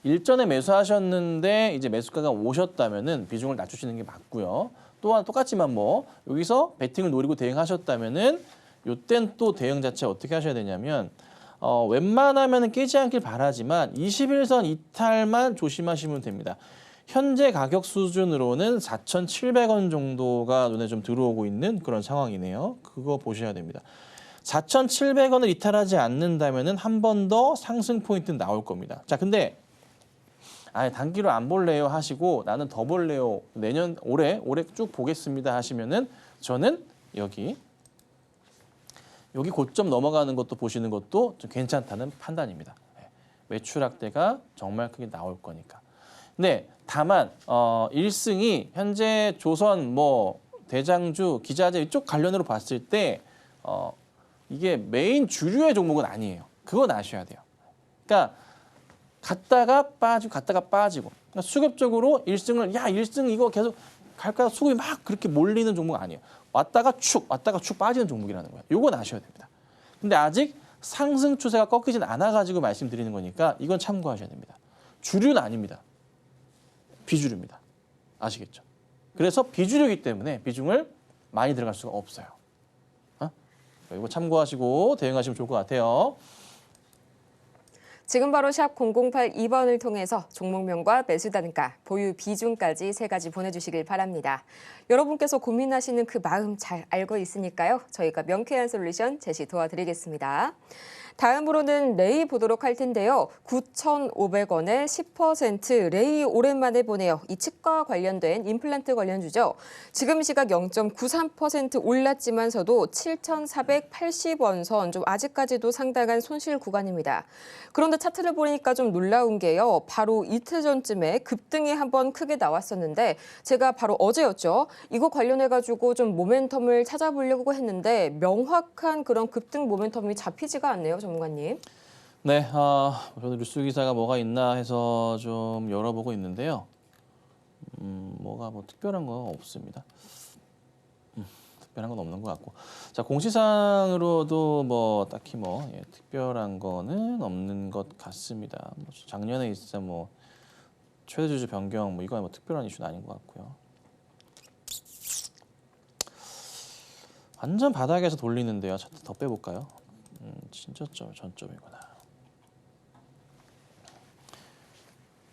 일전에 매수하셨는데 이제 매수가가 오셨다면은 비중을 낮추시는 게 맞고요. 또한 똑같지만 뭐 여기서 베팅을 노리고 대응하셨다면은 요땐 또 대응 자체 어떻게 하셔야 되냐면 웬만하면 깨지 않길 바라지만 21선 이탈만 조심하시면 됩니다. 현재 가격 수준으로는 4,700원 정도가 눈에 좀 들어오고 있는 그런 상황이네요. 그거 보셔야 됩니다. 4,700원을 이탈하지 않는다면은 한 번 더 상승 포인트 나올 겁니다. 자, 근데 단기로 안 볼래요 하시고 나는 더 볼래요. 내년 올해 쭉 보겠습니다 하시면은 저는 여기 고점 넘어가는 것도 보시는 것도 좀 괜찮다는 판단입니다. 매출학대가 정말 크게 나올 거니까. 네, 다만 1승이 현재 조선, 대장주, 기자재 이쪽 관련으로 봤을 때 이게 메인 주류의 종목은 아니에요. 그건 아셔야 돼요. 그러니까 갔다가 빠지고 그러니까 수급적으로 1승 이거 계속 갈까 수급이 막 그렇게 몰리는 종목 아니에요. 왔다가 축 빠지는 종목이라는 거예요. 요건 아셔야 됩니다. 근데 아직 상승 추세가 꺾이진 않아가지고 말씀드리는 거니까 이건 참고하셔야 됩니다. 주류는 아닙니다. 비주류입니다. 아시겠죠? 그래서 비주류이기 때문에 비중을 많이 들어갈 수가 없어요. 이거 참고하시고 대응하시면 좋을 것 같아요.
지금 바로 샵 0082번을 통해서 종목명과 매수 단가, 보유 비중까지 3가지 보내주시길 바랍니다. 여러분께서 고민하시는 그 마음 잘 알고 있으니까요. 저희가 명쾌한 솔루션 제시 도와드리겠습니다. 다음으로는 레이 보도록 할 텐데요. 9,500원에 10% 레이 오랜만에 보네요. 이 치과 관련된 임플란트 관련주죠. 지금 시각 0.93% 올랐지만서도 7,480원 선, 좀 아직까지도 상당한 손실 구간입니다. 그런데 차트를 보니까 좀 놀라운 게요. 바로 이틀 전쯤에 급등이 한번 크게 나왔었는데 제가 바로 어제였죠. 이거 관련해가지고 좀 모멘텀을 찾아보려고 했는데 명확한 그런 급등 모멘텀이 잡히지가 않네요, 전문가님.
네, 저도 뉴스 기사가 뭐가 있나 해서 좀 열어보고 있는데요. 뭐가 뭐 특별한 거 없습니다. 특별한 건 없는 것 같고. 자, 공시상으로도 뭐 딱히 뭐 특별한 거는 없는 것 같습니다. 뭐 작년에 있어 뭐 최대 주주 변경 뭐 이건 뭐 특별한 이슈는 아닌 것 같고요. 완전 바닥에서 돌리는데요. 차트 더 빼볼까요? 진저점 전점이구나.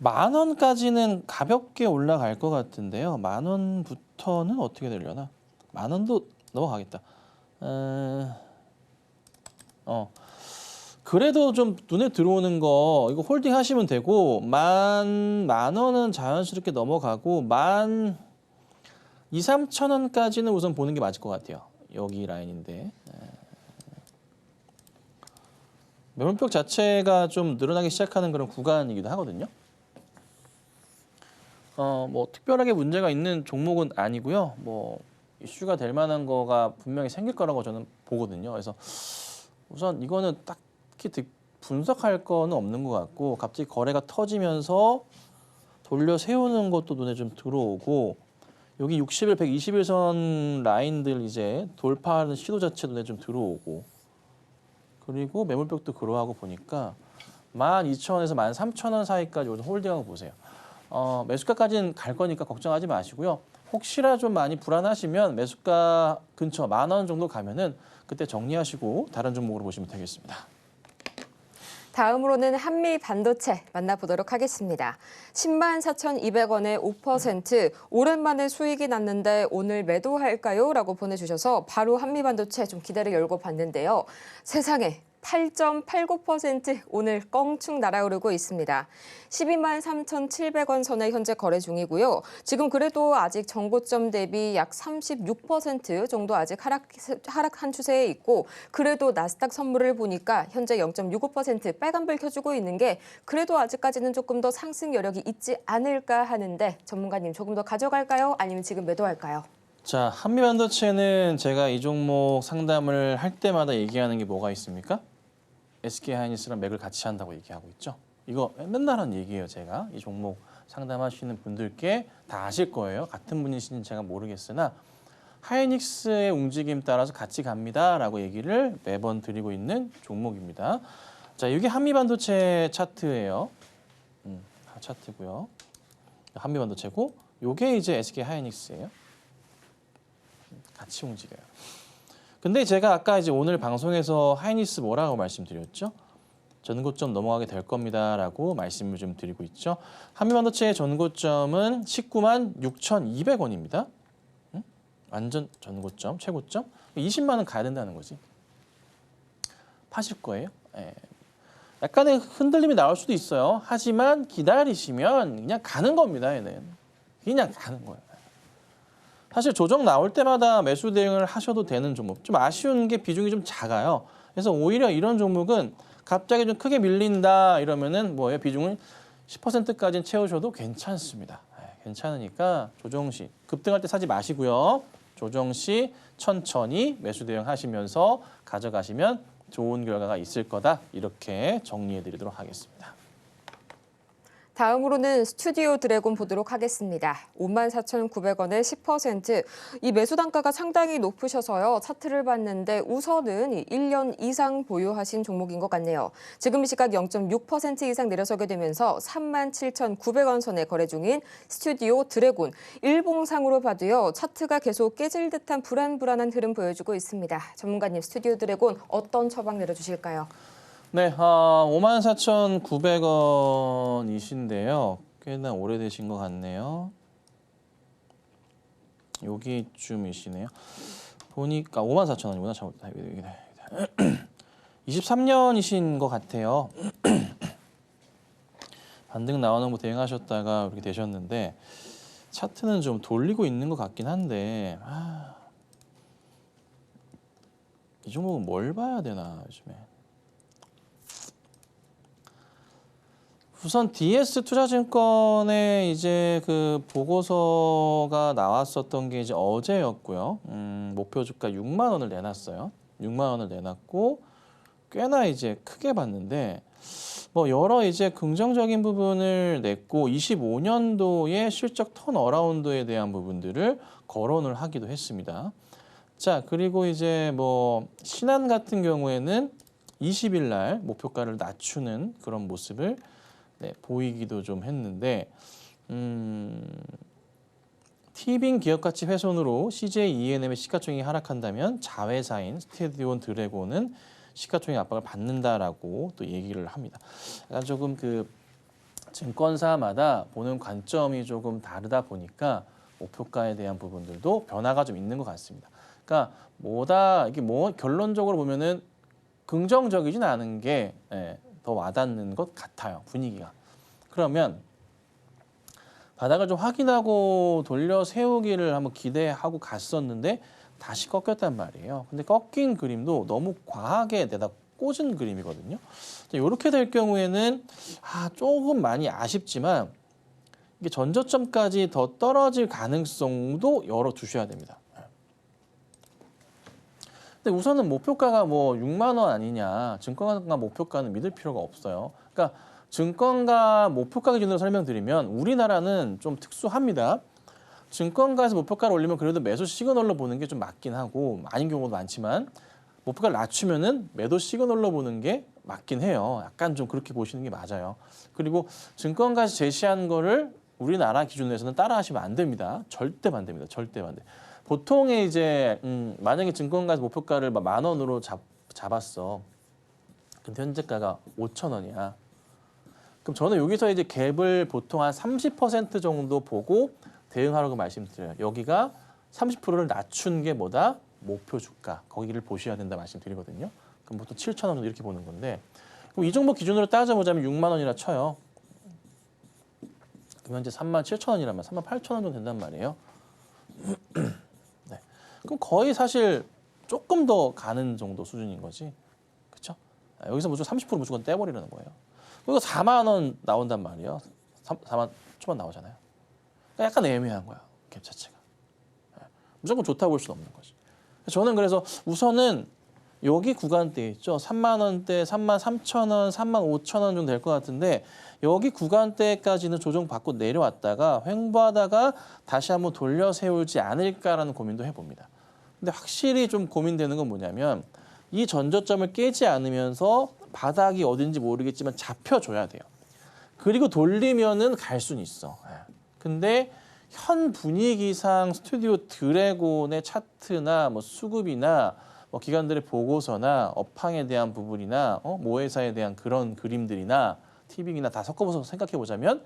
10,000원까지는 가볍게 올라갈 것 같은데요. 10,000원부터는 어떻게 되려나? 10,000원도 넘어가겠다. 그래도 좀 눈에 들어오는 거 이거 홀딩 하시면 되고 10,000원은 자연스럽게 넘어가고 12,000~13,000원까지는 우선 보는 게 맞을 것 같아요. 여기 라인인데 매물폭 자체가 좀 늘어나기 시작하는 그런 구간이기도 하거든요. 뭐 특별하게 문제가 있는 종목은 아니고요. 뭐 이슈가 될 만한 거가 분명히 생길 거라고 저는 보거든요. 그래서 우선 이거는 딱히 분석할 거는 없는 것 같고 갑자기 거래가 터지면서 돌려 세우는 것도 눈에 좀 들어오고 여기 60일, 120일선 라인들 이제 돌파하는 시도 자체도 눈에 좀 들어오고 그리고 매물벽도 그러하고 보니까 12,000원에서 13,000원 사이까지 오늘 홀딩하고 보세요. 매수가까지는 갈 거니까 걱정하지 마시고요. 혹시나 좀 많이 불안하시면 매수가 근처 10,000원 정도 가면은 그때 정리하시고 다른 종목으로 보시면 되겠습니다.
다음으로는 한미 반도체 만나보도록 하겠습니다. 104,200원에 5% 오랜만에 수익이 났는데 오늘 매도할까요? 라고 보내주셔서 바로 한미 반도체 좀 기다려 열고 봤는데요. 세상에 8.89% 오늘 껑충 날아오르고 있습니다. 123,700원 선에 현재 거래 중이고요. 지금 그래도 아직 정고점 대비 약 36% 정도 아직 하락한 추세에 있고 그래도 나스닥 선물을 보니까 현재 0.65% 빨간불 켜주고 있는 게 그래도 아직까지는 조금 더 상승 여력이 있지 않을까 하는데 전문가님 조금 더 가져갈까요? 아니면 지금 매도할까요?
자, 한미반도체는 제가 이 종목 상담을 할 때마다 얘기하는 게 뭐가 있습니까? SK하이닉스랑 맥을 같이 한다고 얘기하고 있죠. 이거 맨날 하는 얘기예요. 제가 이 종목 상담하시는 분들께 다 아실 거예요. 같은 분이신지 제가 모르겠으나 하이닉스의 움직임 따라서 같이 갑니다라고 얘기를 매번 드리고 있는 종목입니다. 자, 이게 한미반도체 차트예요. 차트고요. 한미반도체고 이게 이제 SK하이닉스예요. 같이 움직여요. 근데 제가 아까 이제 오늘 방송에서 하이닉스 뭐라고 말씀드렸죠? 전고점 넘어가게 될 겁니다라고 말씀을 좀 드리고 있죠. 한미반도체의 전고점은 196,200원입니다. 완전 전고점, 최고점. 20만 원 가야 된다는 거지. 파실 거예요? 예. 약간의 흔들림이 나올 수도 있어요. 하지만 기다리시면 그냥 가는 겁니다. 얘는. 그냥 가는 거예요. 사실 조정 나올 때마다 매수 대응을 하셔도 되는 종목. 좀 아쉬운 게 비중이 좀 작아요. 그래서 오히려 이런 종목은 갑자기 좀 크게 밀린다 이러면은 뭐예요? 비중을 10%까지는 채우셔도 괜찮습니다. 괜찮으니까 조정 시 급등할 때 사지 마시고요. 조정 시 천천히 매수 대응하시면서 가져가시면 좋은 결과가 있을 거다. 이렇게 정리해 드리도록 하겠습니다.
다음으로는 스튜디오 드래곤 보도록 하겠습니다. 54,900원에 10%. 이 매수 단가가 상당히 높으셔서요. 차트를 봤는데 우선은 1년 이상 보유하신 종목인 것 같네요. 지금 시각 0.6% 이상 내려서게 되면서 37,900원 선에 거래 중인 스튜디오 드래곤. 일봉상으로 봐도요. 차트가 계속 깨질 듯한 불안불안한 흐름 보여주고 있습니다. 전문가님 스튜디오 드래곤 어떤 처방 내려주실까요?
네, 54,900원이신데요. 꽤나 오래되신 것 같네요. 여기쯤이시네요. 보니까 54,000원이구나. 23년이신 것 같아요. 반등 나오는 거 대응하셨다가 이렇게 되셨는데 차트는 좀 돌리고 있는 것 같긴 한데 이 종목은 뭘 봐야 되나 요즘에. 우선 DS투자증권의 이제 그 보고서가 나왔었던 게 이제 어제였고요. 목표 주가 6만 원을 내놨어요. 6만 원을 내놨고 꽤나 이제 크게 봤는데 뭐 여러 이제 긍정적인 부분을 냈고 25년도의 실적 턴어라운드에 대한 부분들을 거론을 하기도 했습니다. 자, 그리고 이제 뭐 신한 같은 경우에는 20일 날 목표가를 낮추는 그런 모습을 보이기도 좀 했는데 티빙 기업가치 훼손으로 CJ E&M의 시가총액이 하락한다면 자회사인 스테디온 드래곤은 시가총액 압박을 받는다라고 또 얘기를 합니다. 약간 조금 그 증권사마다 보는 관점이 조금 다르다 보니까 목표가에 대한 부분들도 변화가 좀 있는 것 같습니다. 그러니까 뭐다 이게 뭐 결론적으로 보면은 긍정적이진 않은 게 더 와닿는 것 같아요. 분위기가. 그러면 바닥을 좀 확인하고 돌려 세우기를 한번 기대하고 갔었는데 다시 꺾였단 말이에요. 근데 꺾인 그림도 너무 과하게 내다 꽂은 그림이거든요. 이렇게 될 경우에는 조금 많이 아쉽지만 이게 전저점까지 더 떨어질 가능성도 열어두셔야 됩니다. 근데 우선은 목표가가 뭐 6만 원 아니냐, 증권가 목표가는 믿을 필요가 없어요. 그러니까 증권가 목표가 기준으로 설명드리면 우리나라는 좀 특수합니다. 증권가에서 목표가를 올리면 그래도 매수 시그널로 보는 게 좀 맞긴 하고 아닌 경우도 많지만 목표가를 낮추면은 매도 시그널로 보는 게 맞긴 해요. 약간 좀 그렇게 보시는 게 맞아요. 그리고 증권가에서 제시한 거를 우리나라 기준에서는 따라하시면 안 됩니다. 절대 안 됩니다. 절대 안 돼. 보통의 이제 만약에 증권가에서 목표가를 만 원으로 잡았어. 근데 현재가가 5천 원이야. 그럼 저는 여기서 이제 갭을 보통 한 30% 정도 보고 대응하라고 말씀드려요. 여기가 30%를 낮춘 게 뭐다? 목표 주가. 거기를 보셔야 된다 말씀드리거든요. 그럼 보통 7천 원 정도 이렇게 보는 건데 그럼 이 종목 기준으로 따져보자면 6만 원이라 쳐요. 그럼 현재 3만 7천 원이라면 3만 8천 원 정도 된단 말이에요. 네. 그럼 거의 사실 조금 더 가는 정도 수준인 거지. 그렇죠? 여기서 무조건 30% 무조건 떼버리라는 거예요. 그리고 4만 원 나온단 말이에요. 4만 초반 나오잖아요. 그러니까 약간 애매한 거야. 갭 자체가. 무조건 좋다고 볼 수는 없는 거지. 저는 그래서 우선은 여기 구간대 있죠. 3만 원대, 3만 3천 원, 3만 5천 원 정도 될 것 같은데 여기 구간대까지는 조정받고 내려왔다가 횡보하다가 다시 한번 돌려 세우지 않을까라는 고민도 해봅니다. 근데 확실히 좀 고민되는 건 뭐냐면 이 전저점을 깨지 않으면서 바닥이 어딘지 모르겠지만 잡혀줘야 돼요. 그리고 돌리면은 갈 수는 있어. 근데 현 분위기상 스튜디오 드래곤의 차트나 뭐 수급이나 뭐 기관들의 보고서나 업황에 대한 부분이나 모회사에 대한 그런 그림들이나 티빙이나 다 섞어서 생각해 보자면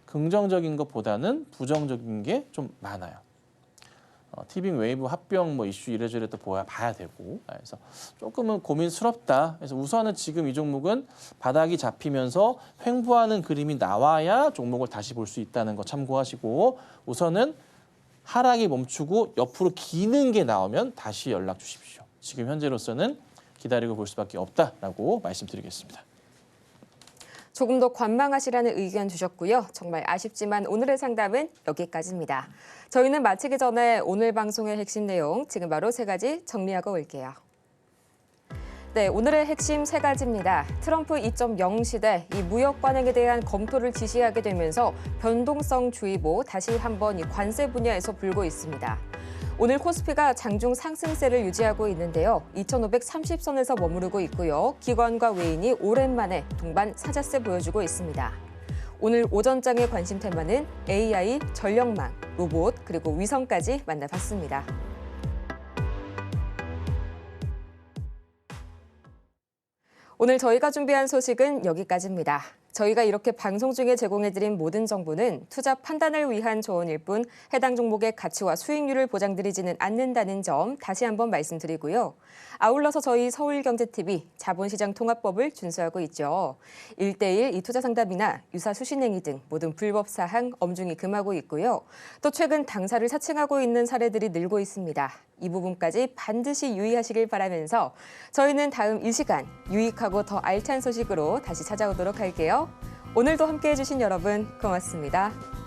긍정적인 것보다는 부정적인 게 좀 많아요. 티빙 웨이브 합병 뭐 이슈 이래저래 또 봐야 되고 그래서 조금은 고민스럽다. 그래서 우선은 지금 이 종목은 바닥이 잡히면서 횡보하는 그림이 나와야 종목을 다시 볼 수 있다는 거 참고하시고 우선은 하락이 멈추고 옆으로 기는 게 나오면 다시 연락 주십시오. 지금 현재로서는 기다리고 볼 수밖에 없다라고 말씀드리겠습니다.
조금 더 관망하시라는 의견 주셨고요. 정말 아쉽지만 오늘의 상담은 여기까지입니다. 저희는 마치기 전에 오늘 방송의 핵심 내용 지금 바로 3가지 정리하고 올게요. 네, 오늘의 핵심 3가지입니다. 트럼프 2.0 시대 이 무역 관행에 대한 검토를 지시하게 되면서 변동성주의보 다시 한번 이 관세 분야에서 불고 있습니다. 오늘 코스피가 장중 상승세를 유지하고 있는데요. 2,530선에서 머무르고 있고요. 기관과 외인이 오랜만에 동반 사자세 보여주고 있습니다. 오늘 오전장의 관심 테마는 AI, 전력망, 로봇, 그리고 위성까지 만나봤습니다. 오늘 저희가 준비한 소식은 여기까지입니다. 저희가 이렇게 방송 중에 제공해드린 모든 정보는 투자 판단을 위한 조언일 뿐 해당 종목의 가치와 수익률을 보장드리지는 않는다는 점 다시 한번 말씀드리고요. 아울러서 저희 서울경제TV 자본시장 통합법을 준수하고 있죠. 1:1 이투자 상담이나 유사 수신행위 등 모든 불법 사항 엄중히 금하고 있고요. 또 최근 당사를 사칭하고 있는 사례들이 늘고 있습니다. 이 부분까지 반드시 유의하시길 바라면서 저희는 다음 이 시간 유익하고 더 알찬 소식으로 다시 찾아오도록 할게요. 오늘도 함께해 주신 여러분 고맙습니다.